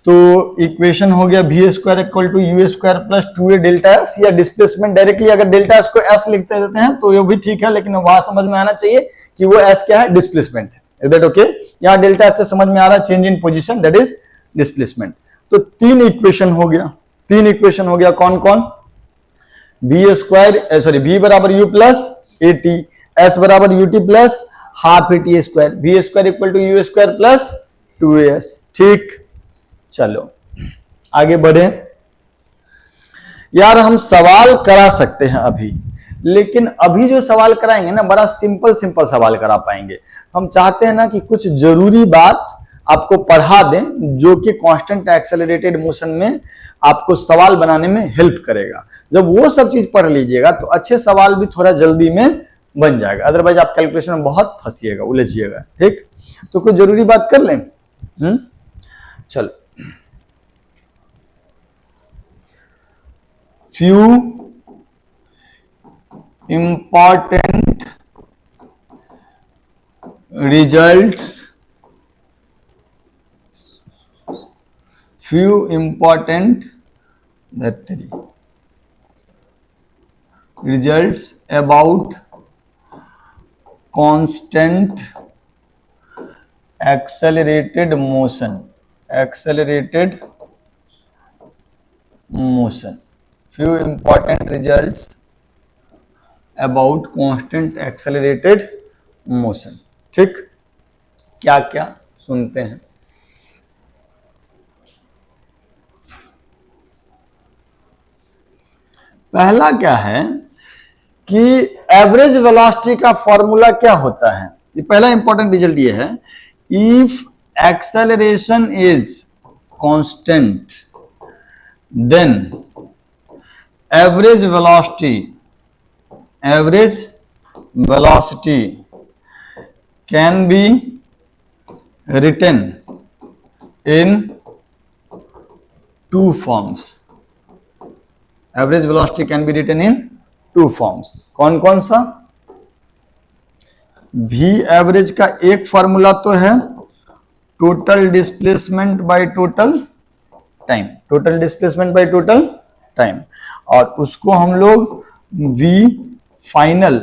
तो इक्वेशन हो गया b square equal to you square plus 2a delta s, या डिस्प्लेसमेंट डायरेक्टली अगर डेल्टा एस को एस लिखते देते हैं तो ये भी ठीक है, लेकिन वहां समझ में आना चाहिए कि वो एस क्या है? डिस्प्लेसमेंट है। Is that okay? यहाँ डेल्टा एस से समझ में आ रहा है change in position, that is displacement. तो तीन इक्वेशन हो गया, तीन इक्वेशन हो गया। कौन कौन? बी स्क्वायर सॉरी बी बराबर यू प्लस ए टी, एस बराबर U T plus half A T square, B square equal to you square plus 2as। ठीक, चलो आगे बढ़े। यार हम सवाल करा सकते हैं अभी, लेकिन अभी जो सवाल कराएंगे ना, बड़ा सिंपल सिंपल सवाल करा पाएंगे। हम चाहते हैं ना कि कुछ जरूरी बात आपको पढ़ा दें जो कि कांस्टेंट एक्सेलरेटेड मोशन में आपको सवाल बनाने में हेल्प करेगा। जब वो सब चीज पढ़ लीजिएगा तो अच्छे सवाल भी थोड़ा जल्दी में बन जाएगा, अदरवाइज आप कैलकुलेशन में बहुत फंसिएगा, उलझिएगा। ठीक, तो कुछ जरूरी बात कर लें। चलो, few important results, few important results about constant accelerated motion, accelerated motion, few important results about constant accelerated motion। ठीक, क्या क्या सुनते हैं। पहला क्या है कि एवरेज वेलोसिटी का फॉर्मूला क्या होता है? ये पहला इंपॉर्टेंट रिजल्ट ये है, if acceleration is constant then average velocity can be written in two forms। average velocity can be written in two forms। कौन कौन सा? v एवरेज का एक फॉर्मूला तो है total displacement by total time, total displacement by total time, और उसको हम लोग v final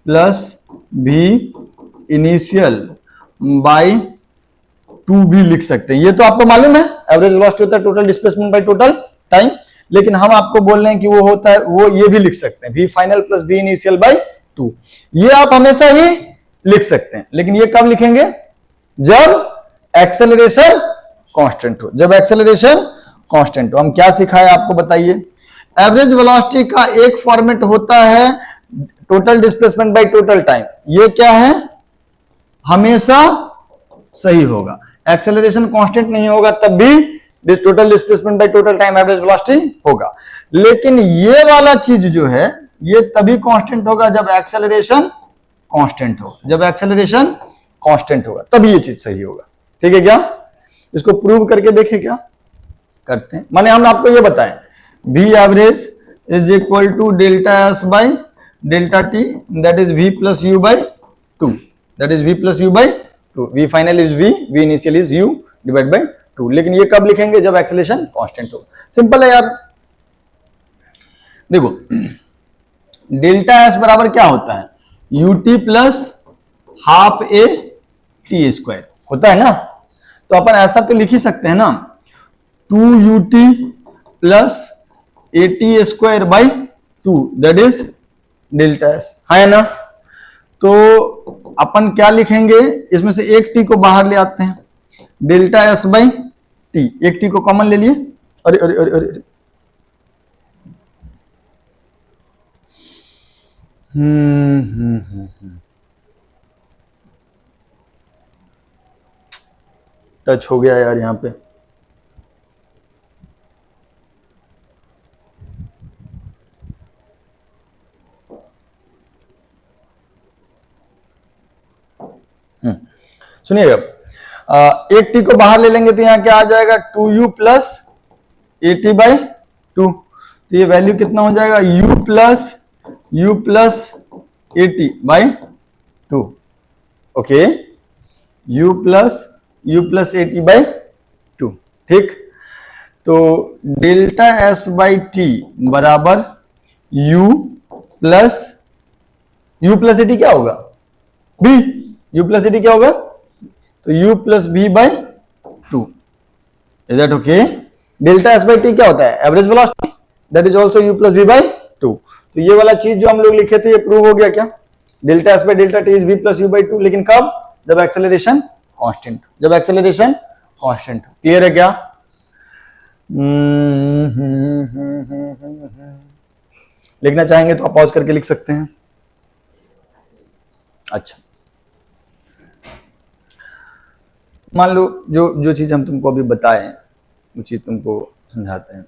plus v initial by two भी लिख सकते हैं। ये तो आपको मालूम है एवरेज वेलोसिटी होता है total displacement by total time, लेकिन हम आपको बोल रहे हैं कि वो होता है, वो ये भी लिख सकते हैं v final plus v initial by 2। ये आप हमेशा ही लिख सकते हैं, लेकिन ये कब लिखेंगे? जब एक्सेलरेशन कांस्टेंट हो, जब एक्सेलरेशन कांस्टेंट हो। हम क्या सिखाए आपको बताइए? एवरेज वेलोसिटी का एक फॉर्मेट होता है total displacement by total time. ये क्या है? हमेशा सही होगा। एक्सेलरेशन कांस्टेंट नहीं होगा तब भी total displacement by total time average velocity होगा। लेकिन ये वाला चीज जो है ये तभी कांस्टेंट होगा जब एक्सेलरेशन कांस्टेंट हो, जब एक्सेलरेशन कांस्टेंट होगा तभी ये चीज सही होगा। ठीक है क्या? इसको प्रूव करके देखें क्या करते हैं। माने हम आपको ये बताएं v average is equal to delta s by delta t, that is v plus u by 2, that is v plus u by 2। v final is v initial is u divide by 2। लेकिन ये कब लिखेंगे? जब acceleration constant हो। Simple है यार। देखो delta S बराबर क्या होता है? ut plus half A T square होता है ना। तो अपन ऐसा तो लिख ही सकते हैं ना, 2ut plus A T square by 2, that is delta S, है ना। तो अपन क्या लिखेंगे? इसमें से एक टी को बाहर ले आते हैं, डेल्टा एस बाई टी, एक टी को कॉमन ले लिए। अरे अरे अरे अरे, टच हो गया यार यहां पे। सुनिएगा, एक टी को बाहर ले लेंगे तो यहां क्या आ जाएगा? 2u plus A t by 2। तो ये वैल्यू कितना हो जाएगा? u plus A t by 2। Okay, u plus A t by 2। ठीक, तो डेल्टा एस बाई टी बराबर u प्लस ए टी क्या होगा? b। u प्लस ए टी क्या होगा? तो u plus b by 2। Is that okay? Delta s by t क्या होता है? Average velocity, that is also u plus b by 2। तो ये वाला चीज जो हम लोग लिखे थे ये प्रूव हो गया क्या? Delta s by delta T is v plus you by 2, लेकिन कब? जब एक्सेलरेशन कांस्टेंट, जब एक्सेलरेशन कांस्टेंट। क्लियर है क्या? लिखना चाहेंगे तो आप पॉज करके लिख सकते हैं। अच्छा, मान लो जो जो चीज हम तुमको अभी बताए वो चीज तुमको समझाते हैं।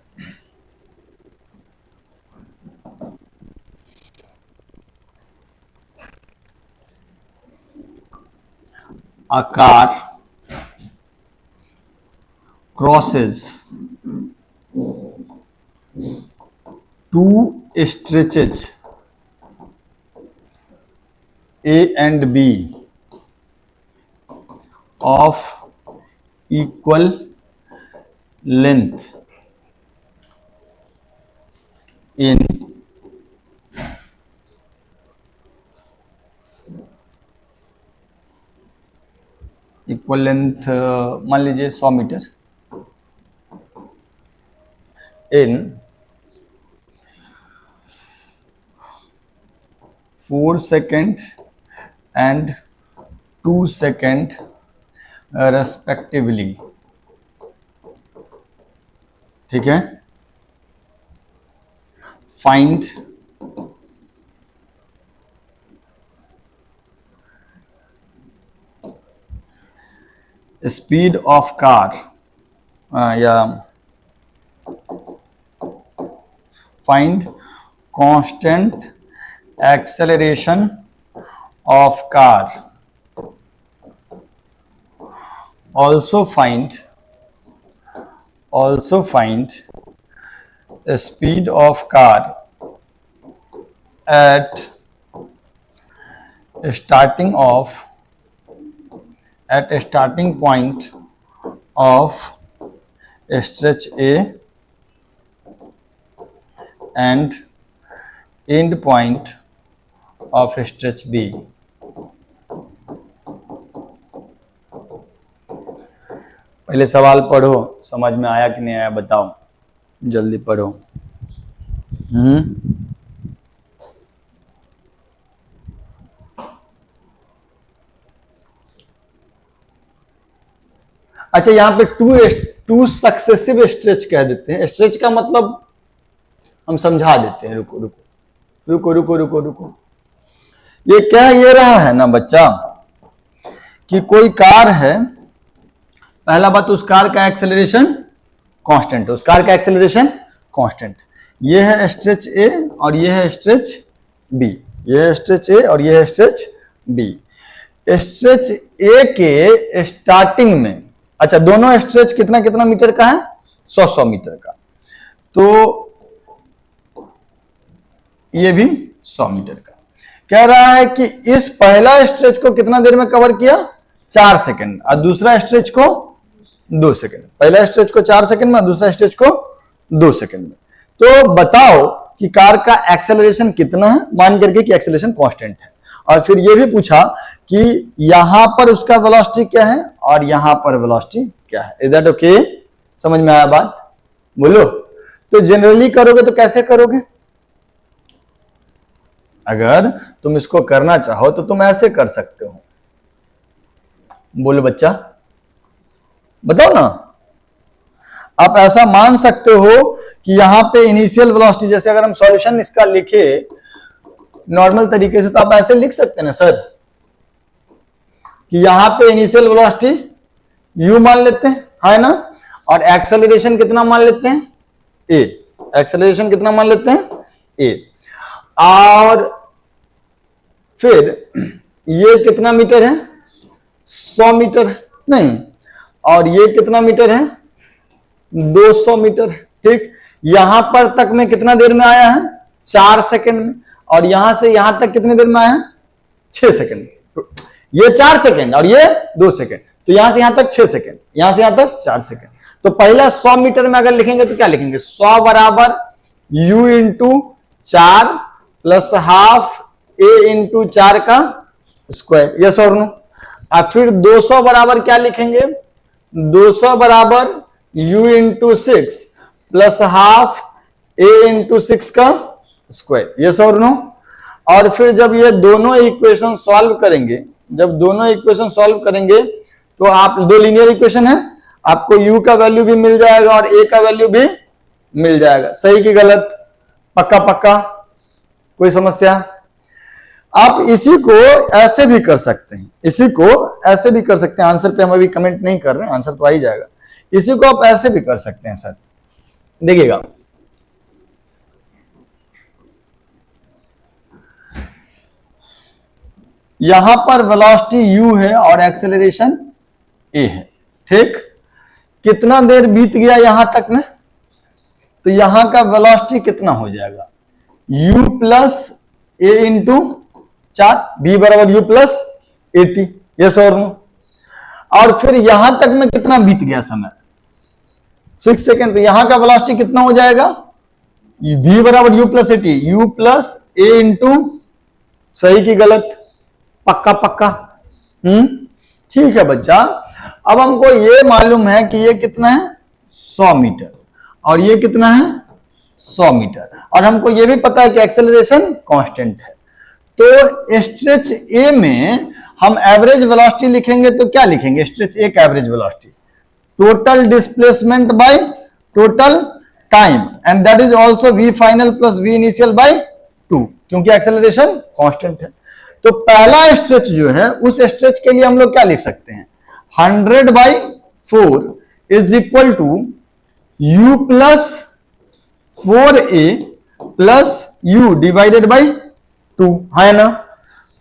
A car crosses two stretches A and B of equal length in equal length मान लीजिए 100 metre in 4 second and 2 second respectively. ठीक है, फाइंड स्पीड ऑफ कार या find constant acceleration of car, also find speed of car at starting point of stretch A and end point of stretch B। पहले सवाल पढ़ो, समझ में आया कि नहीं आया बताओ, जल्दी पढ़ो। अच्छा, यहां पे टू सक्सेसिव स्ट्रेच कह देते हैं। स्ट्रेच का मतलब हम समझा देते हैं। रुको रुको रुको रुको रुको रुको, ये क्या ये रहा है ना बच्चा कि कोई कार है, पहला बात उस कार का एक्सेलरेशन कांस्टेंट है, उस कार का एक्सेलरेशन कांस्टेंट। ये है स्ट्रेच ए और ये है स्ट्रेच बी, ये है स्ट्रेच ए और ये है स्ट्रेच बी। स्ट्रेच ए के स्टार्टिंग में, अच्छा दोनों स्ट्रेच कितना कितना मीटर का है, 100 मीटर का, तो ये भी 100 मीटर का। कह रहा है कि इस पहला स्ट्रेच को कितना देर में कवर किया, 4 सेकंड, और दूसरा स्ट्रेच को 2 सेकंड। पहला स्ट्रेच को 4 सेकंड में, दूसरा स्ट्रेच को 2 सेकंड में। तो बताओ कि कार का एक्सेलरेशन कितना है, मान करके कि एक्सेलरेशन कांस्टेंट है। और फिर यह भी पूछा कि यहां पर उसका वेलोसिटी क्या है और यहां पर वेलोसिटी क्या है। Is that okay? समझ में आया बात? बोलो। तो जनरली करोगे तो कैसे करोगे? अगर तुम इसको करना चाहो तो तुम ऐसे कर सकते हो। बोलो बच्चा, बताओ ना। आप ऐसा मान सकते हो कि यहां पे इनिशियल वेलोसिटी, जैसे अगर हम सॉल्यूशन इसका लिखे नॉर्मल तरीके से, तो आप ऐसे लिख सकते हैं ना सर कि यहां पे इनिशियल वेलोसिटी u मान लेते हैं, है ना, और एक्सेलरेशन कितना मान लेते हैं, a। एक्सेलरेशन कितना मान लेते हैं, a। और फिर ये कितना मीटर है, 100 मीटर नहीं, और ये कितना मीटर है, 200 मीटर। ठीक, यहां पर तक में कितना देर में आया है, 4 सेकंड में, और यहां से यहां तक कितने देर में आया है, 6 सेकंड। ये 4 सेकंड और ये 2 सेकंड, तो यहां से यहां तक 6 सेकंड, यहां से यहां तक 4 सेकंड। तो पहला 100 मीटर में अगर लिखेंगे तो क्या लिखेंगे, 100 बराबर u into 4 plus half a into 4 का स्क्वायर। यस और नो? और फिर 200 बराबर क्या लिखेंगे, 200 बराबर u into 6 plus half a into 6 का स्क्वायर। यस और नो? और फिर जब ये दोनों इक्वेशन सॉल्व करेंगे, जब दोनों इक्वेशन सॉल्व करेंगे तो आप, दो लीनियर इक्वेशन है, आपको u का वैल्यू भी मिल जाएगा और a का वैल्यू भी मिल जाएगा। सही कि गलत? पक्का पक्का? कोई समस्या? आप इसी को ऐसे भी कर सकते हैं, इसी को ऐसे भी कर सकते हैं। आंसर पे हम अभी कमेंट नहीं कर रहे हैं, आंसर तो आ ही जाएगा। इसी को आप ऐसे भी कर सकते हैं सर, देखिएगा। यहां पर वेलोसिटी u है और एक्सेलरेशन a है। ठीक, कितना देर बीत गया यहां तक में, तो यहां का वेलोसिटी कितना हो जाएगा, u plus a into 4, b बराबर u प्लस 80। यस और नो? और फिर यहां तक में कितना बीत गया समय, 6 सेकेंड, तो यहां का वेलोसिटी कितना हो जाएगा, v बराबर u plus 80, u plus a into, सही कि गलत? पक्का पक्का? ठीक है बच्चा। अब हमको ये मालूम है कि ये कितना है, 100 मीटर, और ये कितना है, 100 मीटर, और हमको ये भी पता है कि एक्सेलरेशन कांस्टेंट है। तो स्ट्रेच ए में हम एवरेज वेलोसिटी लिखेंगे तो क्या लिखेंगे, स्ट्रेच ए का average velocity, total displacement by total time, and that is also v final plus v initial by 2, क्योंकि एक्सेलरेशन कांस्टेंट है। तो पहला स्ट्रेच जो है, उस स्ट्रेच के लिए हम लोग क्या लिख सकते हैं, 100/4 is equal to u plus 4a plus u divided by 2, है ना।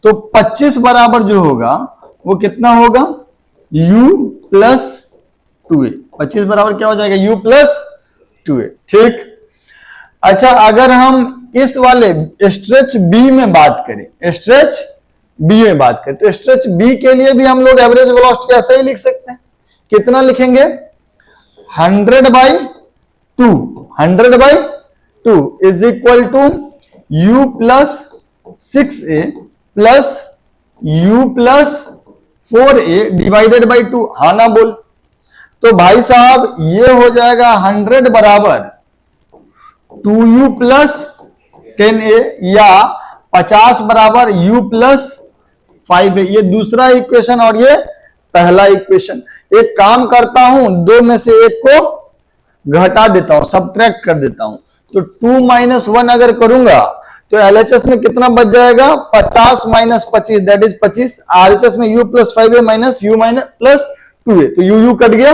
तो 25 बराबर जो होगा वो कितना होगा, u प्लस 2a। 25 बराबर क्या हो जाएगा, u प्लस 2a। ठीक। अच्छा, अगर हम इस वाले स्ट्रेच बी में बात करें, स्ट्रेच बी में बात करें, तो स्ट्रेच बी के लिए भी हम लोग एवरेज वेलोसिटी ऐसे ही लिख सकते हैं। कितना लिखेंगे, 100/2, 100/2 is equal to u plus 6a plus u plus 4a divided by 2। हाँ ना बोल? तो भाई साहब ये हो जाएगा 100 बराबर 2u प्लस 10a या 50 बराबर u प्लस 5a। ये दूसरा इक्वेशन और ये पहला इक्वेशन। एक काम करता हूं, दो में से एक को घटा देता हूं, सबट्रैक्ट कर देता हूं। तो 2 - 1 अगर करूंगा तो LHS में कितना बच जाएगा? 50 - 25 दैट इज 25। RHS में u plus 5a minus u plus 2a, तो u कट गया,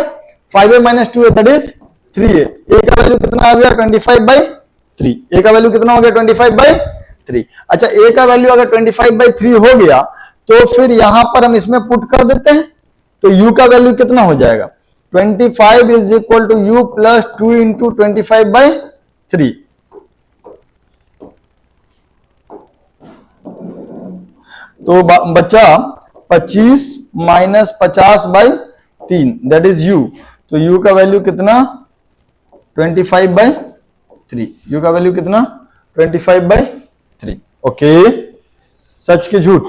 5a minus 2a that is 3a। a का वैल्यू कितना आ गया? 25/3। a का वैल्यू कितना हो गया? 25/3। अच्छा, a का वैल्यू अगर 25/3 हो गया तो फिर यहां पर हम इसमें पुट कर देते हैं, तो u का वैल्यू कितना हो जाएगा? 25 is equal to u plus 2 into 25/3। तो बच्चा 25 माइनस 50/3 दैट इज u। तो u का वैल्यू कितना? 25/3। u का वैल्यू कितना? 25/3। ओके, सच के झूठ?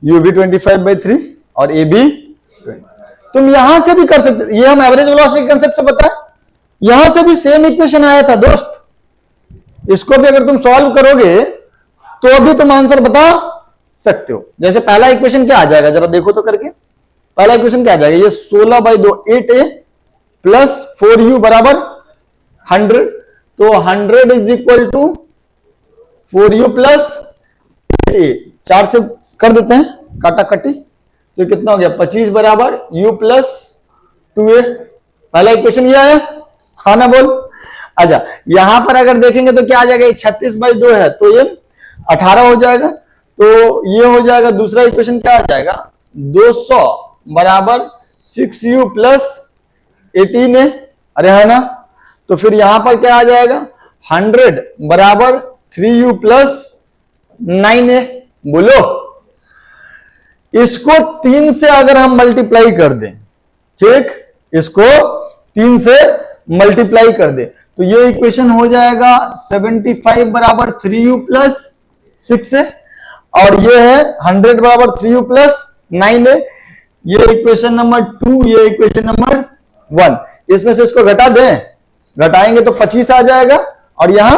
u भी 25/3 और a भी 20। तुम यहां से भी कर सकते, ये हम एवरेज वेलोसिटी कंसेप्ट से बताएं, यहां से भी सेम इक्वेशन आया था दोस्त। इसको भी अगर तुम सॉल्व करोगे तो अभी तुम आंसर बता सकते हो। जैसे पहला इक्वेशन क्या आ जाएगा, जरा देखो तो करके। पहला इक्वेशन क्या आ जाएगा? ये 16/2 8a प्लस 4u बराबर 100। तो 100 is equal to 4u plus 8a। 4 से कर देते हैं काटा कटी, तो कितना हो गया? 25 बराबर u प्लस 2a। पहला इक्वेशन ये आया, हाँ ना बोल। अच्छा, यहां पर अगर देखेंगे तो क्या आ जाएगा? 36/2 है तो ये 18 हो जाएगा। तो ये हो जाएगा, दूसरा इक्वेशन क्या आ जाएगा? 200 बराबर 6u प्लस 18a। अरे है ना? तो फिर यहां पर क्या आ जाएगा? 100 बराबर 3u प्लस 9a। बोलो, इसको 3 से अगर हम मल्टीप्लाई कर दें, ठीक, इसको 3 से मल्टीप्लाई कर दे तो ये इक्वेशन हो जाएगा 75 बराबर 3u प्लस 6a, और ये है 100 बराबर 3u प्लस 9a। ये इक्वेशन नंबर 2, ये इक्वेशन नंबर 1। इसमें से इसको घटा दें, घटाएंगे तो 25 आ जाएगा और यहां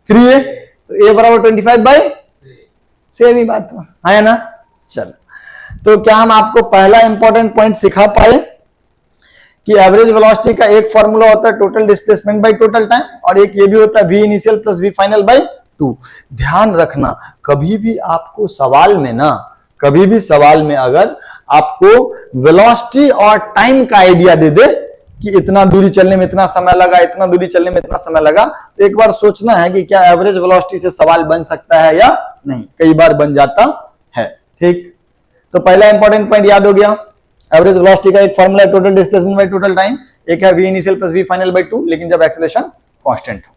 3a, तो a बराबर 25/, सेम ही बात है ना? चलो, तो क्या हम आपको पहला इंपॉर्टेंट पॉइंट सिखा पाए कि एवरेज वेलोसिटी का एक फॉर्मूला होता है total displacement by total time, और एक ये भी होता है v initial plus v final by 2। ध्यान रखना, कभी भी आपको सवाल में ना, कभी भी सवाल में अगर आपको वेलोसिटी और टाइम का आइडिया दे दे कि इतना दूरी चलने में इतना समय लगा, इतना दूरी चलने में इतना समय लगा, तो एक बार सोचना है कि क्या एवरेज वेलोसिटी से सवाल बन सकता है या नहीं। कई बार बन जाता है, ठीक। तो पहला इंपॉर्टेंट पॉइंट याद हो गया, एवरेज वेलोसिटी का एक फॉर्मूला है total displacement by total time, एक है v initial plus v final by 2, लेकिन जब एक्सेलरेशन कांस्टेंट हो।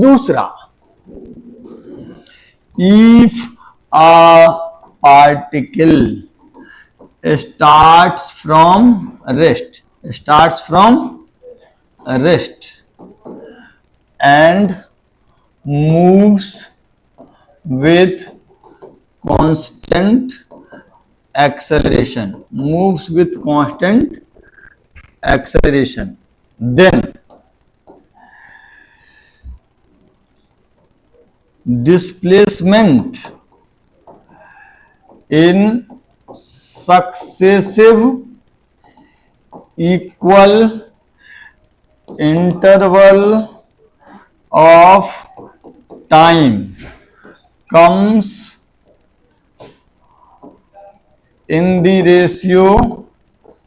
दूसरा, if a particle starts from rest and moves with constant acceleration, then displacement in successive equal interval of time comes in the ratio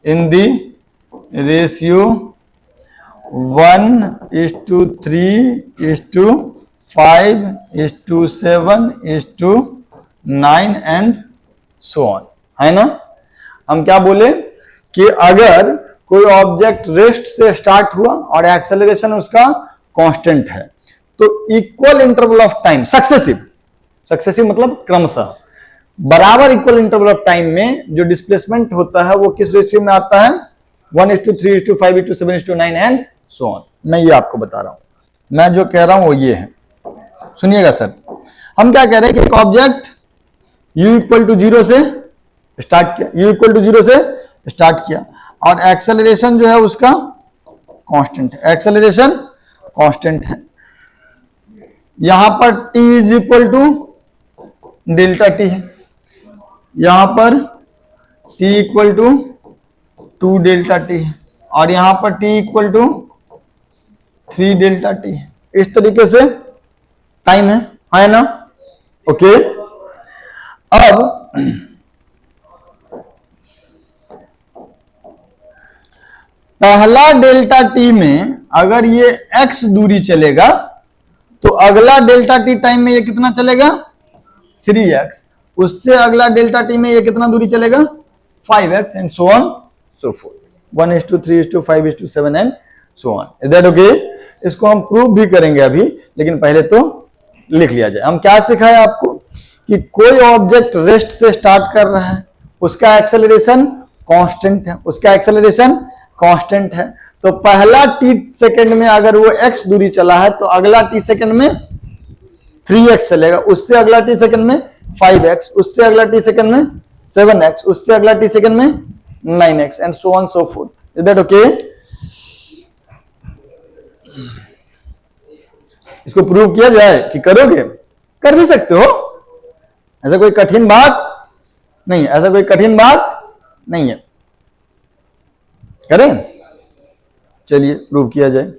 1:3:5:7:9 and so on, है ना? हम क्या बोले कि अगर कोई ऑब्जेक्ट रेस्ट से स्टार्ट हुआ और एक्सेलरेशन उसका कांस्टेंट है, तो equal interval of time, successive मतलब क्रमशः, बराबर इक्वल इंटरवल ऑफ टाइम में जो डिस्प्लेसमेंट होता है वो किस रेशियो में आता है? 1:3:5:7:9 एंड सो ऑन। मैं ये आपको बता रहा हूं, मैं जो कह रहा हूं वो ये है, सुनिएगा सर। हम क्या कह रहे हैं कि एक ऑब्जेक्ट u = 0 से स्टार्ट किया, u = 0 से स्टार्ट किया, और एक्सेलरेशन जो है उसका कांस्टेंट है, एक्सेलरेशन कांस्टेंट है। यहां पर t is equal to delta t है, यहां पर t equal to 2 delta t है, और यहां पर t equal to 3 delta t है। इस तरीके से टाइम है ना? ओके। अब पहला डेल्टा टी में अगर ये x दूरी चलेगा तो अगला डेल्टा टी टाइम में ये कितना चलेगा? 3x। उससे अगला डेल्टा टी में ये कितना दूरी चलेगा? 5x and so on so fourth, 1:3:5:7 and so on. Is that okay? इसको हम प्रूव भी करेंगे अभी, लेकिन पहले तो लिख लिया जाए। हम क्या सिखाए आपको कि कोई ऑब्जेक्ट रेस्ट से स्टार्ट कर रहा है, उसका एक्सेलरेशन कांस्टेंट है, उसका एक्सेलरेशन कांस्टेंट है। तो पहला t सेकंड में अगर वो x दूरी चला है तो अगला t सेकंड में 3x चलेगा, उससे अगला t सेकंड में 5x, उससे अगला t सेकंड में 7x, उससे अगला t सेकंड में 9x and so on so fourth. Is that okay? इसको प्रूव किया जाए कि करोगे? कर भी सकते हो, ऐसा कोई कठिन बात नहीं है, ऐसा कोई कठिन बात नहीं है। करें? चलिए प्रूव किया जाए।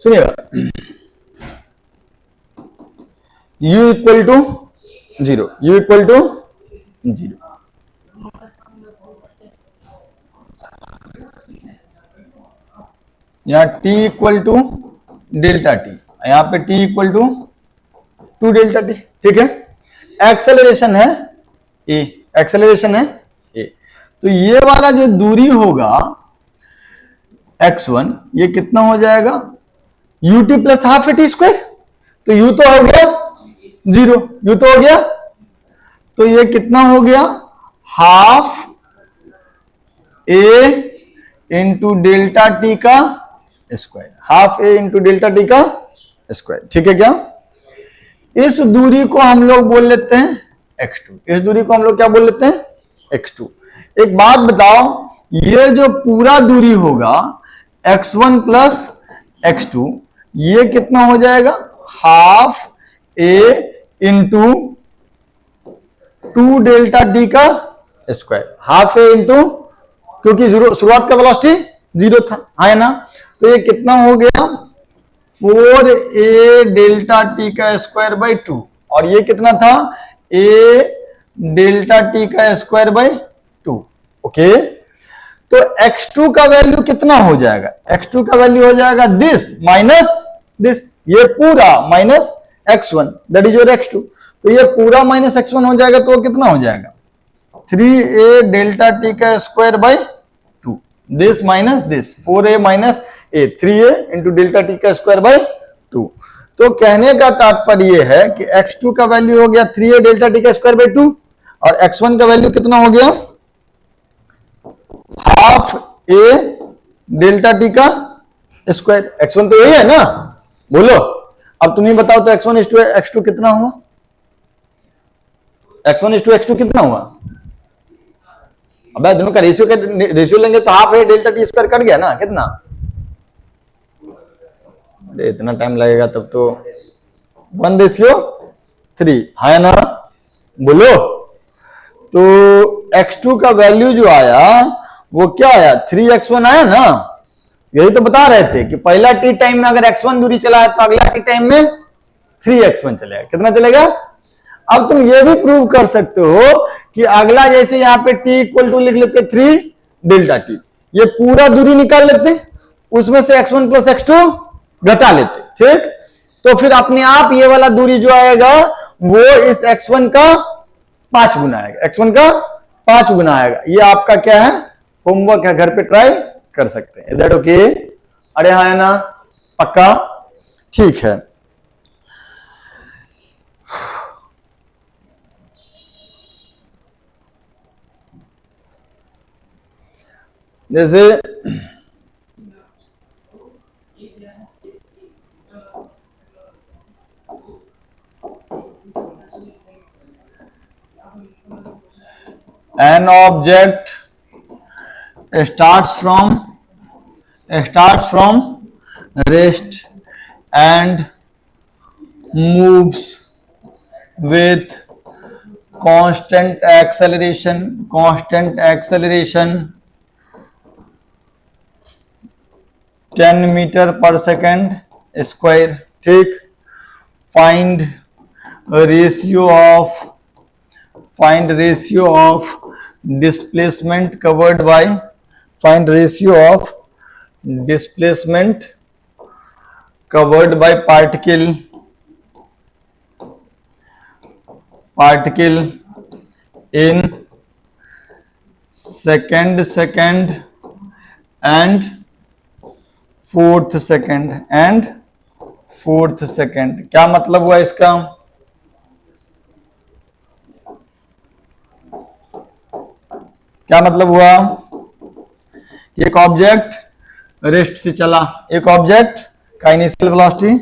सुनिएगा, u equal to 0, u equal to 0, यहां t equal to delta t, यहां पे t equal to 2 delta t. ठीक है, एक्सेलरेशन है a, एक्सेलरेशन है a। तो ये वाला जो दूरी होगा x1, ये कितना हो जाएगा? ut plus half T square. तो u तो हो गया 0, u तो हो गया, तो ये कितना हो गया? Half a into delta T का square, half a into delta T का स्क्वायर। ठीक है क्या? इस दूरी को हम लोग बोल लेते हैं x2, इस दूरी को हम लोग क्या बोल लेते हैं? x2। एक बात बताओ, ये जो पूरा दूरी होगा x1 प्लस x2, ये कितना हो जाएगा? Half a into 2 delta T का स्क्वायर, हाफ a इंटू, क्योंकि शुरुआत का वेलोसिटी 0 था, है ना? तो ये कितना हो गया? 4a डेल्टा टी का स्क्वायर बाई 2, और ये कितना था? a डेल्टा टी का स्क्वायर बाई 2। ओके, तो x2 का वैल्यू कितना हो जाएगा? x2 का वैल्यू हो जाएगा दिस माइनस दिस, ये पूरा minus x1, that is your x2। तो ये पूरा माइनस x1 हो जाएगा, तो कितना हो जाएगा? 3a डेल्टा टी का square by 2, this minus this, 4a minus a, 3a into delta T का स्क्वायर बाई 2। तो कहने का तात्पर्य है कि x2 का वैल्यू हो गया 3a डेल्टा टी का स्क्वायर बाई 2, और x1 का वैल्यू कितना हो गया? हाफ a डेल्टा टी का स्क्वायर। x1 तो यही है ना, बोलो। अब तुम ही बताओ तो x1 इस टू x2 कितना हुआ? x1 इस टू x2 कितना हुआ? अब दोनों का रेशियो लेंगे तो half a delta T square cut गया ना, कितना? अरे इतना टाइम लगेगा तब तो 1:3 है ना, बोलो। तो x2 का वैल्यू जो आया वो क्या आया? 3x1 आया ना। यही तो बता रहे थे कि पहला टी टाइम में अगर x1 दूरी चला है तो अगला टी टाइम में 3x1 चलेगा। कितना चलेगा? अब तुम ये भी प्रूव कर सकते हो कि अगला, जैसे यहां पे t इक्वल टू लिख लेते 3 डेल्टा टी, ये पूरा दूरी निकाल लेते, उसमें से x1 प्लस x2 घटा लेते। ठीक, तो फिर अपने आप ये वाला दूरी जो आएगा वो इस x1 का 5 गुना आएगा, x1 का 5 गुना आएगा। ये आपका क्या है? होमवर्क है, घर पे ट्राई कर सकते हैं। Is that okay? अरे हाँ है ना, पक्का? ठीक है। जैसे an object starts from rest and moves with constant acceleration 10 metre per second square, ठीक। Find ratio of displacement covered by particle in second and fourth second। क्या मतलब हुआ इसका? क्या मतलब हुआ? एक ऑब्जेक्ट रेस्ट से चला, एक ऑब्जेक्ट का इनिशियल वेलोसिटी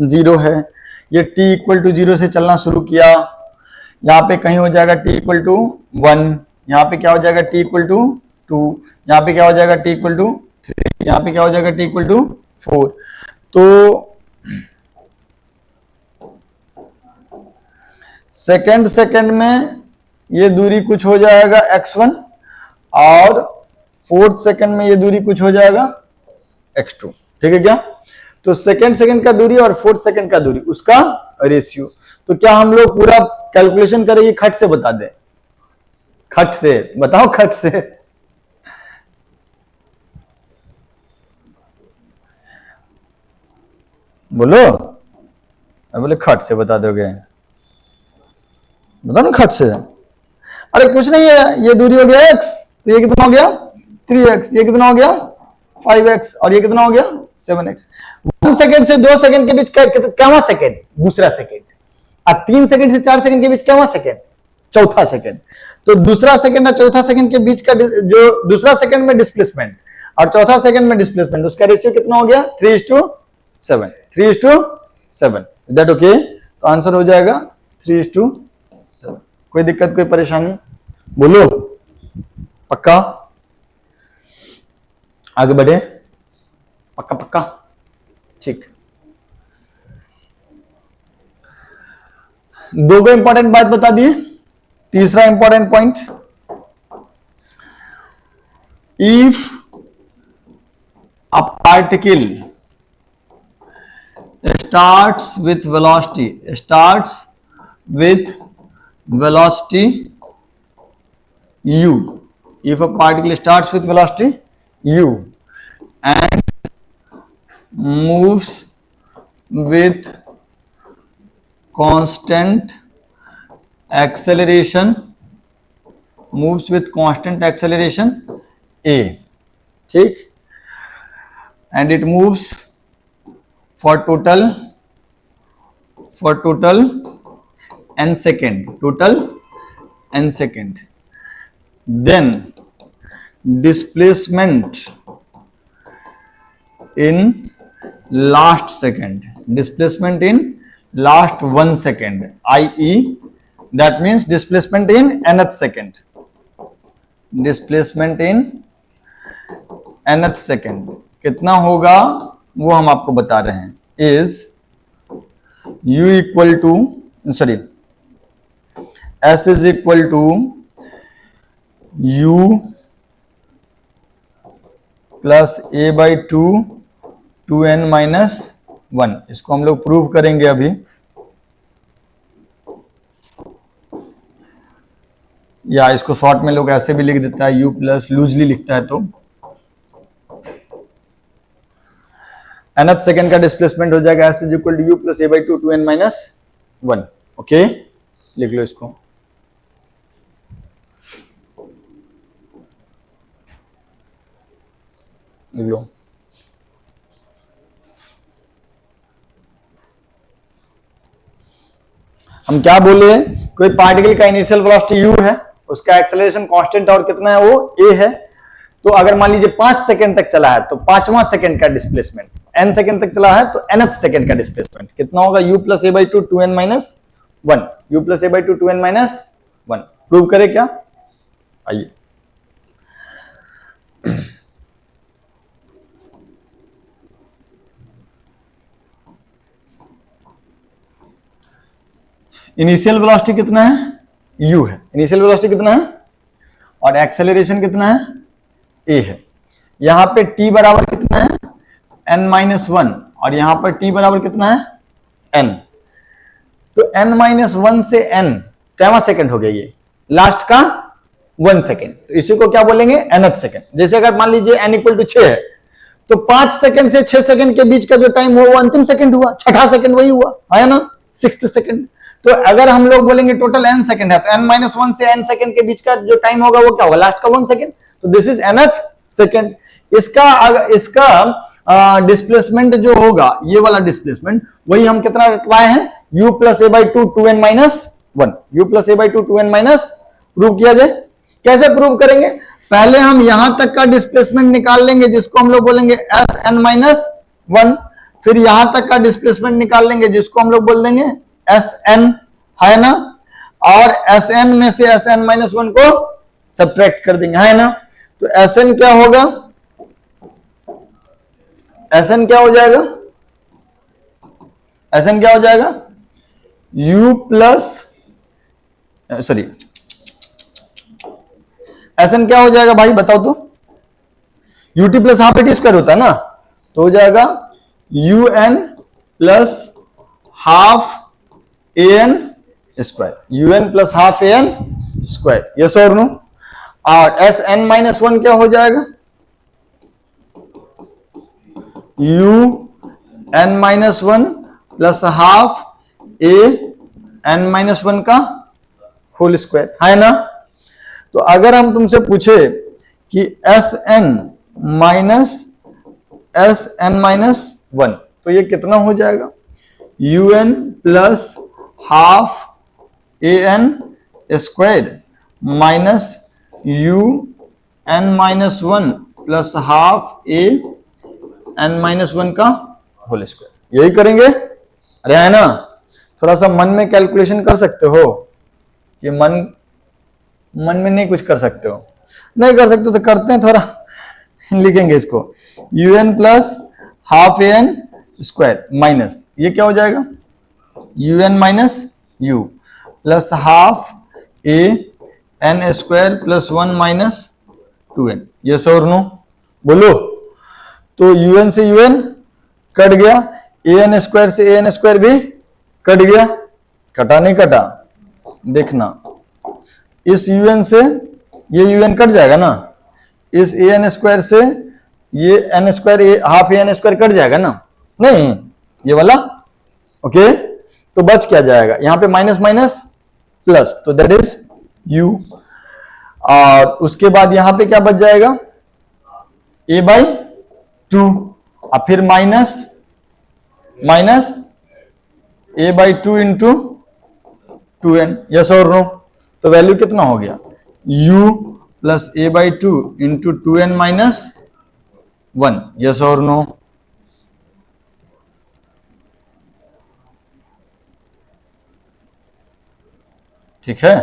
जीरो है, ये t इक्वल टू 0 से चलना शुरू किया, यहाँ पे कहीं हो जाएगा t इक्वल टू 1, यहाँ पे क्या हो जाएगा t इक्वल टू 2, यहाँ पे क्या हो जाएगा t इक्वल टू 3, यहाँ पे क्या हो जाएगा t इक्वल टू 4। तो सेकंड में ये दूरी कुछ हो जाएगा x1 और फोर्थ सेकंड में ये दूरी कुछ हो जाएगा x2, ठीक है क्या? तो सेकंड का दूरी और फोर्थ सेकंड का दूरी उसका रेशियो। तो क्या हम लोग पूरा कैलकुलेशन करेंगे खट से बता दें? खट से बताओ, खट से। बोलो, बोले खट से बता दोगे? बताओ ना खट से। अरे कुछ नहीं है, ये दूरी हो गया x, तो ये कितना हो गया 3x, ये कितना हो गया 5x और ये कितना हो गया 7x। 1 सेकंड से 2 सेकंड के बीच क्या सेकंड? दूसरा सेकंड। और 3 सेकंड से 4 सेकंड के बीच क्या सेकंड? चौथा सेकंड। तो दूसरा सेकंड और चौथा सेकंड के बीच का जो दूसरा सेकंड में डिस्प्लेसमेंट और चौथा सेकंड में डिस्प्लेसमेंट, उसका रेशियो कितना हो गया 3:7। 3:7, इज दैट ओके? तो आंसर हो जाएगा 3:7। कोई दिक्कत, कोई परेशानी? बोलो, पक्का? आगे बढ़े, पक्का? ठीक। दो को इंपॉर्टेंट बात बता दिए। तीसरा important point, if a particle starts with velocity u, if a particle starts with velocity u and moves with constant acceleration a, ठीक, and it moves for total n second, then displacement in last 1 second, i.e. that means displacement in nth second, कितना होगा वो हम आपको बता रहे हैं। Is u equal to s is equal to u plus a/2 2n-1। इसको हम लोग प्रूव करेंगे अभी। या इसको शॉर्ट में लोग ऐसे भी लिख देता है, u प्लस लूजली लिखता है, तो nth सेकंड का डिस्प्लेसमेंट हो जाएगा s is equal to u plus a/2 2n-1। Okay, लिख लो इसको। लिख लो। हम क्या बोले, कोई पार्टिकल का इनिशियल वेलोसिटी u है, उसका एक्सेलरेशन कांस्टेंट और कितना है वो a है। तो अगर मान लीजिए 5 सेकंड तक चला है तो 5वां सेकंड का डिस्प्लेसमेंट, n सेकंड तक चला है तो nth सेकंड का डिस्प्लेसमेंट कितना होगा, u plus a/2 2n-1, u plus a/2 2n-1 1। Prove करें क्या? आइए, इनिशियल वेलोसिटी कितना है? u है। इनिशियल वेलोसिटी कितना है? और एक्सेलरेशन कितना है? a है। यहां पे t बराबर कितना है? n-1 और यहां पर t बराबर कितना है? n। तो n-1 से n कैवा सेकंड हो गया? ये लास्ट का 1 सेकंड, तो इसी को क्या बोलेंगे? nth second. जैसे अगर मान लीजिए n इक्वल टू 6 है, तो 5 सेकंड से 6 सेकंड के बीच का जो टाइम हुआ वो अंतिम सेकंड हुआ, छठा सेकंड वही हुआ है ना, 6th सेकंड। तो अगर हम लोग बोलेंगे टोटल n सेकंड है, तो n-1 से n सेकंड के बीच का जो टाइम होगा वो क्या होगा? लास्ट का 1 सेकंड। तो दिस इज nth सेकंड। इसका डिस्प्लेसमेंट जो होगा, ये वाला डिस्प्लेसमेंट, वही हम कितना रखवाए हैं? u plus a by 2 2n-1, u plus a by 2 2n-, prove किया जाए। कैसे प्रूव करेंगे? पहले हम यहां तक का डिस्प्लेसमेंट निकाल लेंगे, जिसको हम लोग बोलेंगे Sn-1, फिर यहां तक का डिस्प्लेसमेंट निकाल लेंगे, जिसको हम लोग बोल देंगे Sn, है ना, और Sn में से Sn-1 को सब्ट्रैक्ट कर देंगे, है ना। तो Sn क्या होगा? Sn क्या हो जाएगा? Sn क्या हो जाएगा? u प्लस, सॉरी, Sn क्या हो जाएगा भाई बताओ तो? ut plus half eighty square होता है ना, तो हो जाएगा un plus half an square, un plus half an square, yes और नो। और Sn-1 क्या हो जाएगा? un-1 प्लस हाफ an-1 का होल स्क्वायर, है ना। तो अगर हम तुमसे पूछे कि Sn-1, तो ये कितना हो जाएगा? un plus half an square minus un-1 plus half an-1 का होल स्क्वायर, यही करेंगे। अरे है ना, थोड़ा सा मन में कैलकुलेशन कर सकते हो कि मन में नहीं कुछ कर सकते हो, नहीं कर सकते तो करते हैं, थोड़ा लिखेंगे इसको, un plus half an square minus, ये क्या हो जाएगा? un minus u plus half an square plus 1 minus 2n, yes और नो, बोलो। तो un से un कट गया, an स्क्वायर से an स्क्वायर भी कट गया, कटा नहीं कटा? देखना, इस un से ये un कट जाएगा ना, इस an स्क्वायर से ये n square, half an square cut जाएगा ना, नहीं ये वाला, ओके। तो बच क्या जाएगा? यहां पे माइनस माइनस प्लस, तो दैट इज u। और उसके बाद यहां पे क्या बच जाएगा? a बाई 2, और फिर minus minus a by 2 into 2n, yes और नो। तो वैल्यू कितना हो गया? u plus a by 2 into 2n minus 1, yes और नो। ठीक है,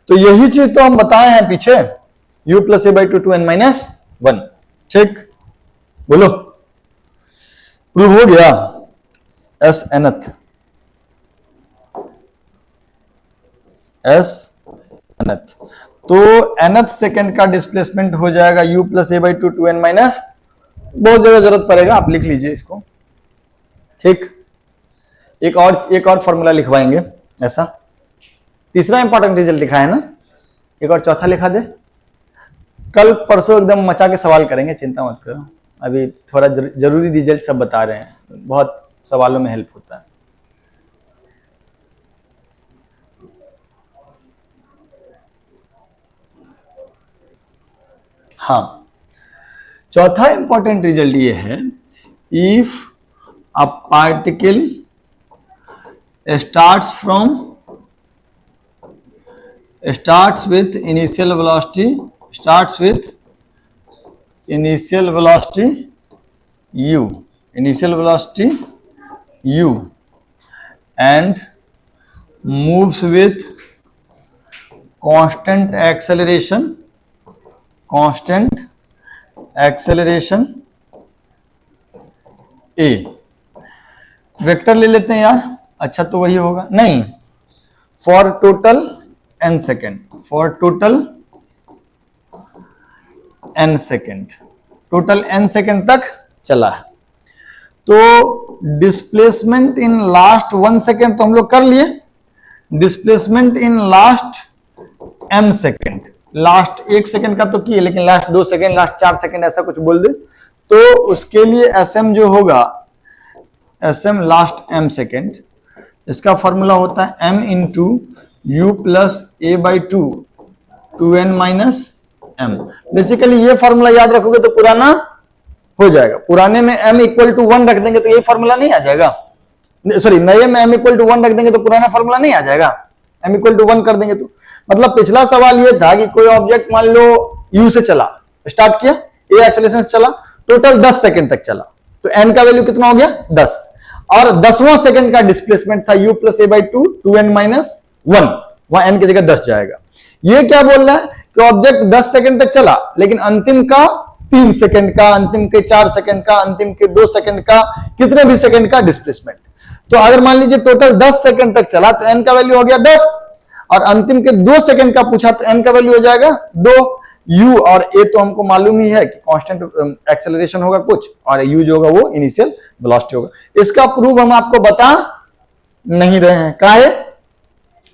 तो यही चीज तो हम बताए हैं पीछे, u plus a by 2 2n minus 1, ठीक, बोलो, प्रूव हो गया। Snth तो nth सेकंड का डिस्प्लेसमेंट हो जाएगा u plus a by 2 2n minus, बहुत जगह जरूरत पड़ेगा, आप लिख लीजिए इसको, ठीक। एक और फॉर्मूला लिखवाएंगे ऐसा, तीसरा इंपॉर्टेंट रिजल्ट लिखा है ना, एक और चौथा लिखा दे, कल परसों एकदम मचा के सवाल करेंगे, चिंता मत करो, अभी थोड़ा जरूरी रिजल्ट सब बता रहे हैं, बहुत सवालों में हेल्प होता है। हाँ, चौथा इंपॉर्टेंट रिजल्ट ये है, if a particle starts with initial velocity u and moves with constant acceleration A. Vector ले लेते हैं यार, अच्छा तो वही होगा, नहीं, for total n second, total n second तक चला है। तो डिस्प्लेसमेंट इन लास्ट 1 सेकेंड तो हम लोग कर लिए, displacement in last m second, last 1 second का तो किए, लेकिन लास्ट 2 सेकेंड, लास्ट 4 सेकेंड ऐसा कुछ बोल दे तो उसके लिए sm जो होगा, sm लास्ट m सेकेंड, इसका फॉर्मूला होता है m into u plus a by 2n minus m। Basically ये फॉर्मूला याद रखोगे तो पुराना हो जाएगा। पुराने में m इक्वल टू 1 रख देंगे तो ये फॉर्मूला नहीं आ जाएगा, सॉरी नए में m इक्वल टू 1 रख देंगे तो पुराना फॉर्मूला नहीं आ जाएगा, m इक्वल टू 1 कर देंगे तो। मतलब पिछला सवाल ये था कि कोई ऑब्जेक्ट मान लो u से चला, स्टार्ट किया, a एक्सेलरेशन से चला, टोटल 10 सेकंड तक चला, तो n का वैल्यू कितना हो गया 10, और 10वां सेकंड का डिस्प्लेसमेंट था u plus a by 2n minus 1, वहां n की जगह 10 जाएगा। ये क्या बोल रहा है कि ऑब्जेक्ट 10 सेकंड तक चला, लेकिन अंतिम का 3 सेकंड का, अंतिम के 4 सेकंड का, अंतिम के 2 सेकंड का, कितने भी सेकंड का डिस्प्लेसमेंट। तो अगर मान लीजिए टोटल 10 सेकंड तक चला तो n का वैल्यू हो गया 10, और अंतिम के 2 सेकंड का पूछा तो n का वैल्यू हो जाएगा 2। u और a तो हमको मालूम ही है कि कांस्टेंट एक्सेलरेशन होगा कुछ, और u जो होगा वो इनिशियल वेलोसिटी होगा। इसका प्रूफ हम आपको बता नहीं रहे हैं, काहे?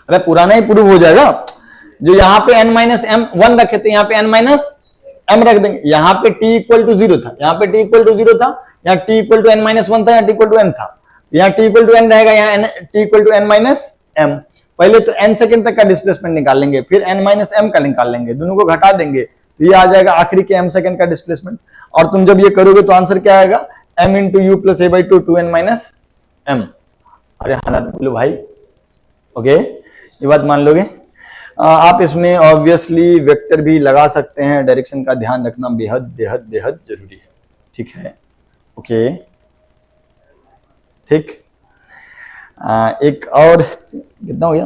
अरे पुराना ही प्रूफ हो जाएगा। जो यहाँ पे n माइनस m 1 रखे थे, यहाँ पे n माइनस m रख देंगे। यहाँ पे t इक्वल टू 0 था, यहाँ पे t इक्वल टू 0 था, यहाँ t equal to n minus 1 था, यहाँ t इक्वल टू n था, यहाँ t इक्वल टू n रहेगा, यहाँ t equal to n minus m। पहले तो n सेकंड तक का डिस्प्लेसमेंट निकाल लेंगे, फिर n माइनस m का निकाल लेंगे, दोनों को घटा देंगे तो ये आ जाएगा आखिरी के m सेकंड का डिस्प्लेसमेंट। और तुम जब ये करोगे तो आंसर क्या आएगा, m into you plus a by 2n minus m। अरे हाँ ना बोलो भाई, ओके ये बात मान लोगे। आप इसमें ऑब्वियसली वेक्टर भी लगा सकते हैं, डायरेक्शन का ध्यान रखना बेहद बेहद बेहद जरूरी है, ठीक है, ओके ठीक। एक और कितना हो गया,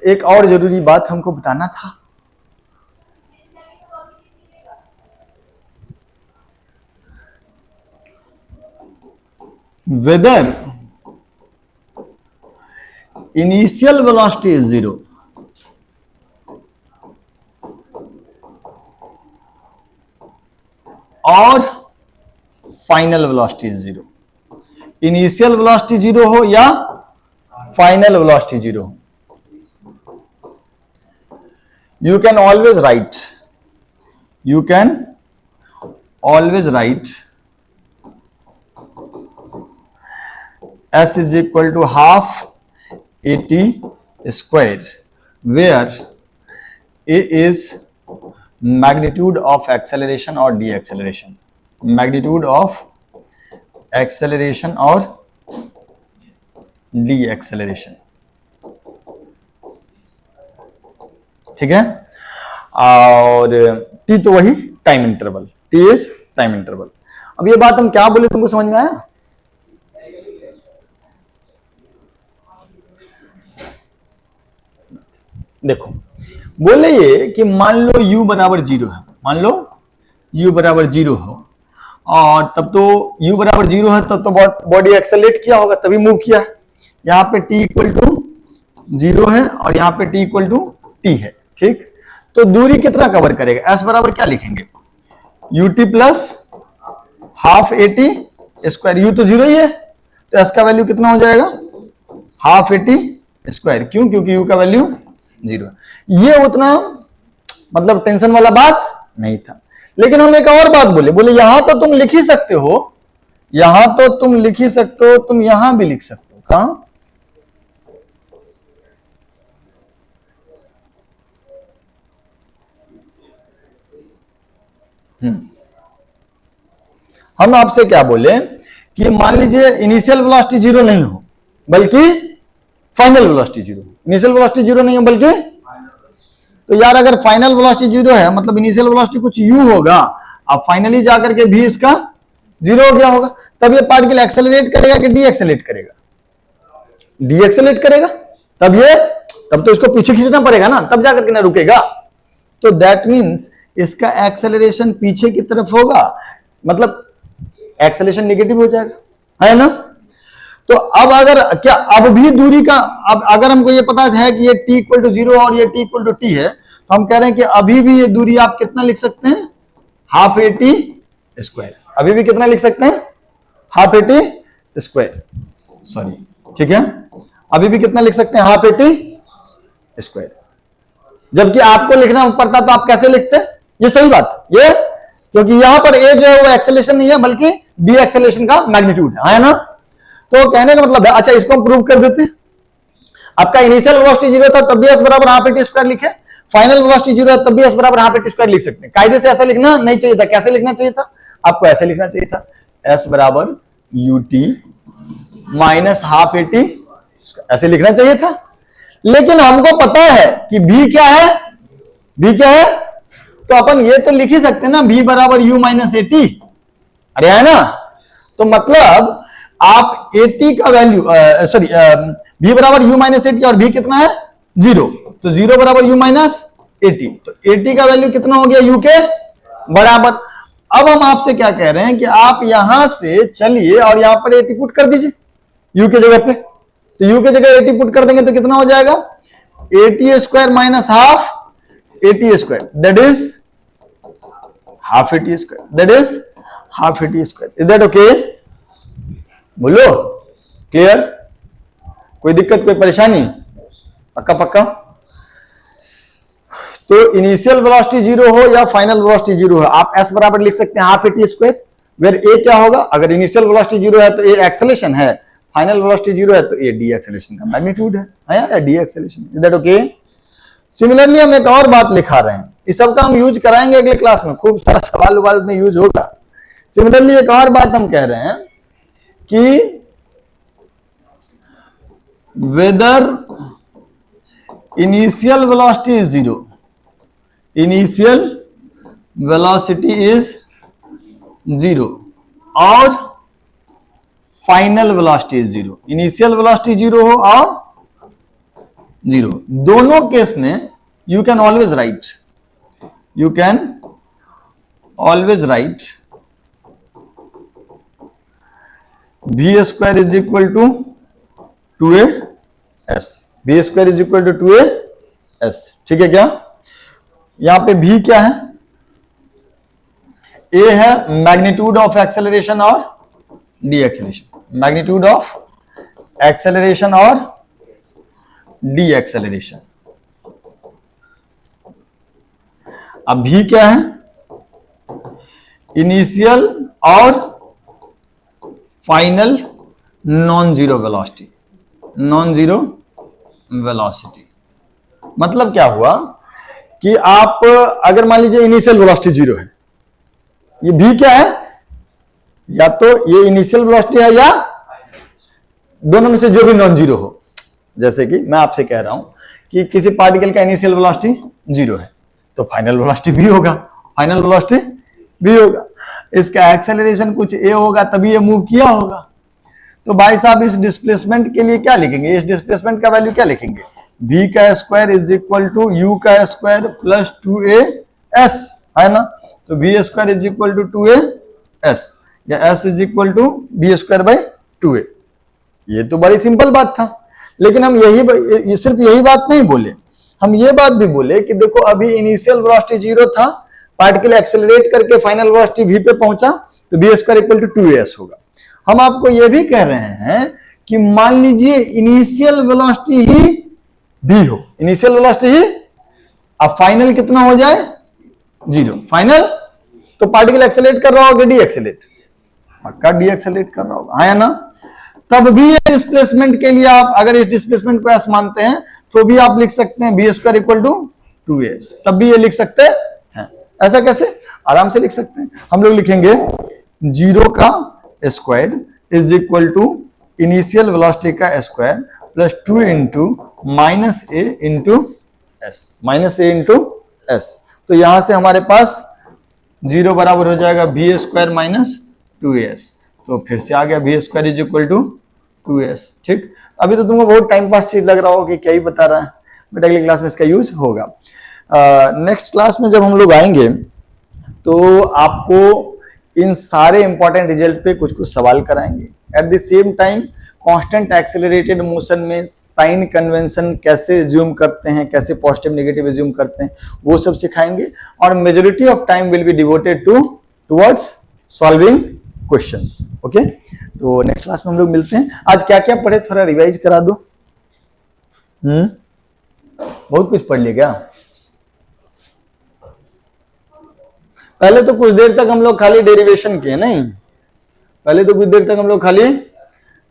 एक और जरूरी बात हमको बताना था। वेदर इनिशियल वेलोसिटी इज 0 और final velocity is 0, initial velocity 0 हो या फाइनल वेलोसिटी 0 हो, you can always write s is equal to half at square, where a is magnitude of acceleration or deceleration, magnitude of acceleration or deceleration, ठीक है। और t तो वही time interval, t is time interval. अब ये बात हम क्या बोले, तुमको समझ में आया? देखो बोले ये कि मान लो u बराबर 0 है, मान लो u बराबर 0 हो, और तब तो u बराबर 0 है तब तो बॉडी एक्सेलरेट किया होगा, तभी मूव किया है। यहाँ पे t इक्वल टू 0 है और यहाँ पे t इक्वल टू t है, ठीक। तो दूरी कितना कवर करेगा, s बराबर क्या लिखेंगे, ut plus half at square, u तो 0 ही है तो s का वैल्यू कितना हो जाएगा, हाफ at स्क्वायर। क्यों? क्योंकि u का वैल्यू 0 है। ये उतना मतलब टेंशन वाला बात नहीं था। लेकिन हम एक और बात बोले यहां तो तुम लिख ही सकते हो, यहां तो तुम लिख ही सकते हो, तुम यहां भी लिख सकते हो, कहां? हम आपसे क्या बोले कि मान लीजिए इनिशियल वेलोसिटी 0 नहीं हो बल्कि फाइनल वेलोसिटी 0, इनिशियल वेलोसिटी 0 नहीं हो बल्कि, तो यार अगर फाइनल वेलोसिटी 0 है मतलब इनिशियल वेलोसिटी कुछ u होगा, अब फाइनली जाकर के भी इसका 0 हो गया होगा, तब ये पार्टिकल एक्सेलरेट करेगा कि डी एक्सेलरेट करेगा, डी एक्सेलरेट करेगा, तब ये तब तो इसको पीछे खींचना पड़ेगा ना, तब जाकर के ना रुकेगा। तो दैट मीन्स इसका एक्सेलरेशन पीछे की तरफ होगा, मतलब एक्सेलरेशन नेगेटिव हो जाएगा, है ना। तो अब अगर क्या अब भी दूरी का, अब अगर हमको ये पता है कि ये t इक्वल टू 0 और ये t इक्वल टू t है, तो हम कह रहे हैं कि अभी भी ये दूरी आप कितना लिख सकते हैं, हाफ ए टी स्क्वायर। अभी भी कितना लिख सकते हैं, half A T square, sorry, ठीक है, अभी भी कितना लिख सकते हैं, हाफ ए टी स्क्वायर। जबकि आपको लिखना पड़ता तो आप कैसे लिखते हैं, ये सही बात है, ये क्योंकि यहां पर ए जो है वो एक्सेलरेशन नहीं है बल्कि बी एक्सेलरेशन का मैग्नीट्यूड है ना। तो कहने का मतलब है, अच्छा इसको हम प्रूव कर देते हैं। आपका इनिशियल वेलोसिटी 0 था तब भी s बराबर हाफ ए टी स्क्वायर लिखे, फाइनल वेलोसिटी 0 है तब भी s बराबर हाफ ए टी स्क्वायर लिख सकते हैं। कायदे से ऐसा लिखना नहीं चाहिए था, कैसे लिखना चाहिए था, आपको ऐसे लिखना चाहिए था, s बराबर U T minus half A T, ऐसे लिखना चाहिए था। लेकिन हमको पता है कि b क्या है, b क्या है, तो अपन ये तो लिख ही सकते हैं ना, b बराबर u माइनस ए टी, अरे है ना। तो मतलब आप एटी का वैल्यू सॉरी b बराबर u माइनस एटी और b कितना है 0, तो 0 बराबर u माइनस एटी, तो एटी का वैल्यू कितना हो गया u के बराबर। अब हम आपसे क्या कह रहे हैं कि आप यहां से चलिए और यहां पर एटी पुट कर दीजिए u के जगह पे, तो u के जगह एटी पुट कर देंगे तो कितना हो जाएगा, eighty square minus half eighty square, that is half eighty square, that is half eighty square. Is that okay, बोलो, क्लियर, कोई दिक्कत कोई परेशानी, पक्का पक्का। तो इनिशियल वेलोसिटी 0 हो या फाइनल वेलोसिटी 0 हो, आप s बराबर लिख सकते हैं half A T square, where a क्या होगा, अगर इनिशियल वेलोसिटी 0 है तो a एक्सेलरेशन है, फाइनल वेलोसिटी 0 है तो a डी एक्सेलरेशन का मैग्नीट्यूड है या D acceleration. Is that okay. Similarly हम एक और बात लिखा रहे हैं, इस सब का हम यूज कराएंगे अगले क्लास में, खूब सारा सवाल उवाल में यूज होगा। सिमिलरली एक और बात हम कह रहे हैं कि whether initial velocity is 0, initial velocity is 0 और final velocity is 0, initial velocity 0 हो और 0, दोनों केस में you can always write v square is equal to 2as, v square is equal to 2as, ठीक है क्या। यहां पे v क्या है, a है मैग्नीट्यूड ऑफ एक्सेलरेशन और de acceleration, magnitude of acceleration और डी एक्सेलरेशन। अब v क्या है, इनिशियल और final non zero velocity, non zero velocity. मतलब क्या हुआ कि आप अगर मान लीजिए इनिशियल वेलोसिटी 0 है, ये v क्या है, या तो ये इनिशियल वेलोसिटी है या दोनों में से जो भी नॉन जीरो हो। जैसे कि मैं आपसे कह रहा हूं कि किसी पार्टिकल का इनिशियल वेलोसिटी 0 है तो फाइनल वेलोसिटी भी होगा, फाइनल वेलोसिटी भी होगा, इसका एक्सेलरेशन कुछ a होगा तभी ये मूव किया होगा। तो भाई साहब इस डिस्प्लेसमेंट के लिए क्या लिखेंगे, इस डिस्प्लेसमेंट का वैल्यू क्या लिखेंगे, v का square is equal to u का स्क्वायर प्लस 2as, है ना। तो v square is equal to 2as या s is equal to v square by 2a। ये तो बड़ी सिंपल बात था, लेकिन हम यही सिर्फ यही बात नहीं बोले, हम ये बात भी बोले कि देखो अभी इनिशियल वेलोसिटी 0 था, पार्टिकल एक्सेलरेट करके फाइनल वेलोसिटी v पे पहुंचा तो v square equal to 2as होगा। हम आपको यह भी कह रहे हैं कि मान लीजिए इनिशियल वेलोसिटी ही v हो, इनिशियल वेलोसिटी ही, अब फाइनल कितना हो जाए 0, फाइनल तो पार्टिकल एक्सेलरेट कर रहा होगा, डी एक्सेलरेट, पक्का डी एक्सेलरेट कर रहा होगा, है ना। तब भी ये डिस्प्लेसमेंट के लिए आप अगर इस डिस्प्लेसमेंट को s मानते हैं तो भी आप लिख सकते हैं v square equal to 2as, तब भी ये लिख सकते हैं। ऐसा कैसे, आराम से लिख सकते हैं, हम लोग लिखेंगे 0 का square is equal to initial velocity का square plus 2 into minus a into s, minus a into s. तो यहां से हमारे पास 0 बराबर हो जाएगा v स्क्वायर माइनस 2as, तो फिर से आ गया v square is equal to 2as। ठीक, अभी तो तुमको बहुत टाइम पास चीज लग रहा हो कि क्या ही बता रहा है, बट अगली क्लास में इसका यूज होगा। नेक्स्ट क्लास में जब हम लोग आएंगे तो आपको इन सारे इंपॉर्टेंट रिजल्ट पे कुछ कुछ सवाल कराएंगे। At the same time constant accelerated motion में साइन कन्वेंशन कैसे एज्यूम करते हैं, कैसे पॉजिटिव नेगेटिव एज्यूम करते हैं, वो सब सिखाएंगे। और majority of time will be devoted towards solving questions. Okay, तो नेक्स्ट क्लास में हम लोग मिलते हैं। आज क्या क्या पढ़े थोड़ा रिवाइज करा दो। बहुत कुछ पढ़ लिया क्या? पहले तो कुछ देर तक हम लोग खाली डेरिवेशन किए, नहीं? पहले तो कुछ देर तक हम लोग खाली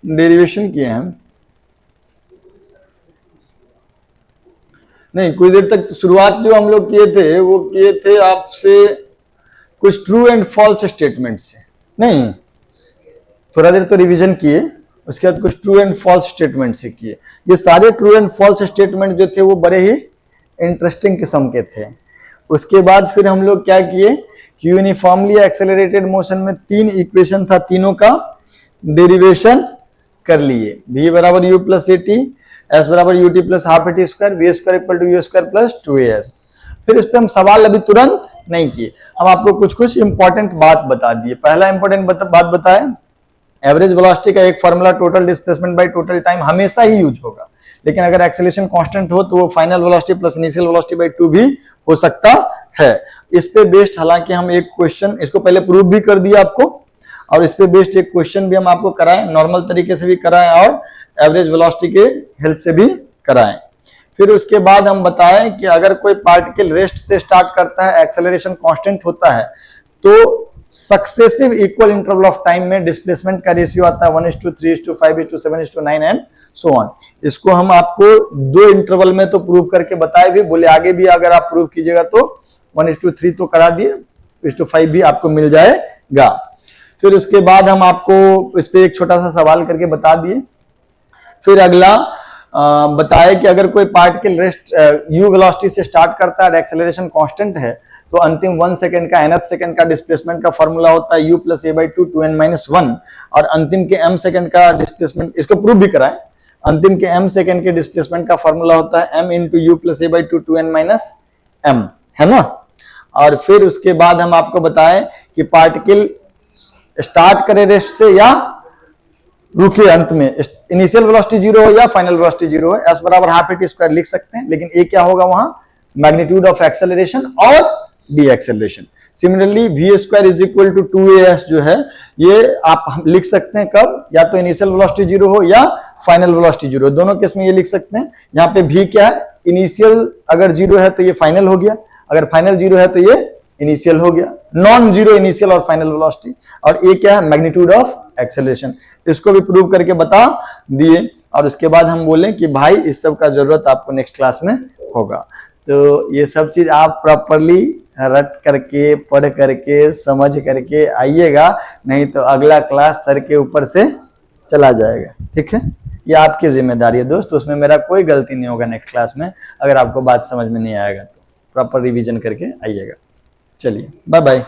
डेरिवेशन किए हैं, नहीं? कुछ देर तक शुरुआत जो हम लोग किए थे वो किए थे आपसे कुछ ट्रू एंड फॉल्स स्टेटमेंट से, नहीं? थोड़ा देर तो रिवीजन किए, उसके बाद कुछ ट्रू एंड फॉल्स स्टेटमेंट से किए। ये सारे ट्रू एंड फॉल्स स्टेटमेंट जो थे वो बड़े ही इंटरेस्टिंग किस्म के थे। उसके बाद फिर हम लोग क्या किए कि यूनिफॉर्मली एक्सेलरेटेड मोशन में 3 इक्वेशन था, तीनों का डेरिवेशन कर लिए। v बराबर u प्लस ए टी, एस बराबर U T plus half A T square, V square equal to you square plus 2as। फिर इस पे हम सवाल अभी तुरंत नहीं किए, हम आपको कुछ कुछ इंपॉर्टेंट बात बता दिए। पहला इंपॉर्टेंट बात बताए, एवरेज वेलोसिटी का एक formula total displacement by total time हमेशा ही यूज होगा, लेकिन अगर एक्सेलरेशन कांस्टेंट हो तो वो final velocity plus initial velocity bye 2 भी हो सकता है। इस पे बेस्ड हालांकि हम एक क्वेश्चन इसको पहले प्रूव भी कर दिया आपको, और इस पे बेस्ड एक क्वेश्चन भी हम आपको कराएं, नॉर्मल तरीके से भी कराएं और एवरेज वेलोसिटी के हेल्प से भी कराएं। फिर उसके बाद हम बताएं कि अगर कोई पार्टिकल रेस्ट से स्टार्ट करता है, एक्सेलरेशन कांस्टेंट होता है, तो successive equal interval of time में डिस्प्लेसमेंट का रेशियो आता है 1:3:5:7:9 एंड सो ऑन। इसको हम आपको 2 इंटरवल में तो प्रूव करके बताए भी, बोले आगे भी अगर आप प्रूव कीजिएगा तो 1:3 तो करा दिए, 1:5 भी आपको मिल जाएगा। फिर उसके बाद हम आपको इस पे एक छोटा सा सवाल करके बता दिए। फिर अगला बताया कि अगर कोई पार्टिकल रेस्ट u वेलोसिटी से स्टार्ट करता है, एक्सेलरेशन कांस्टेंट है, तो अंतिम 1 सेकंड का nth सेकंड का डिस्प्लेसमेंट का फॉर्मूला होता है u प्लस a/2 2n-1, और अंतिम के m सेकंड का डिस्प्लेसमेंट, इसको प्रूव भी कराएं, अंतिम के m सेकंड के डिस्प्लेसमेंट का फॉर्मूला होता है m × u plus a/2 2n-m, है ना? और फिर उसके बाद हम आपको बताएं कि पार्टिकल स्टार्ट करे रेस्ट से या रुके अंत में, इनिशियल वेलोसिटी 0 हो या फाइनल वेलोसिटी 0 हो, s बराबर हाफ ए टी स्क्वायर लिख सकते हैं, लेकिन a क्या होगा वहां? मैग्नीट्यूड ऑफ एक्सेलरेशन और de acceleration. Similarly v square is equal to 2as जो है, ये आप लिख सकते हैं कब? या तो इनिशियल वेलोसिटी 0 हो या फाइनल वेलोसिटी 0, दोनों केस में ये लिख सकते हैं। यहाँ पे v क्या है? इनिशियल अगर 0 है तो ये फाइनल हो गया, अगर फाइनल 0 है तो ये इनिशियल हो गया, नॉन जीरो इनिशियल और फाइनल वेलोसिटी। और ये क्या है? Magnitude of acceleration. इसको भी प्रूव करके बता दिए। और उसके बाद हम बोले कि भाई इस सब का जरूरत आपको नेक्स्ट क्लास में होगा, तो ये सब चीज आप प्रॉपरली रट करके, पढ़ करके, समझ करके आइएगा, नहीं तो अगला क्लास सर के ऊपर से चला जाएगा। ठीक है, ये आपकी जिम्मेदारी है दोस्त, उसमें मेरा कोई गलती नहीं होगा। नेक्स्ट क्लास में अगर आपको बात समझ में नहीं आएगा तो प्रॉपर रिवीजन करके आइएगा। चलिए, बाय बाय।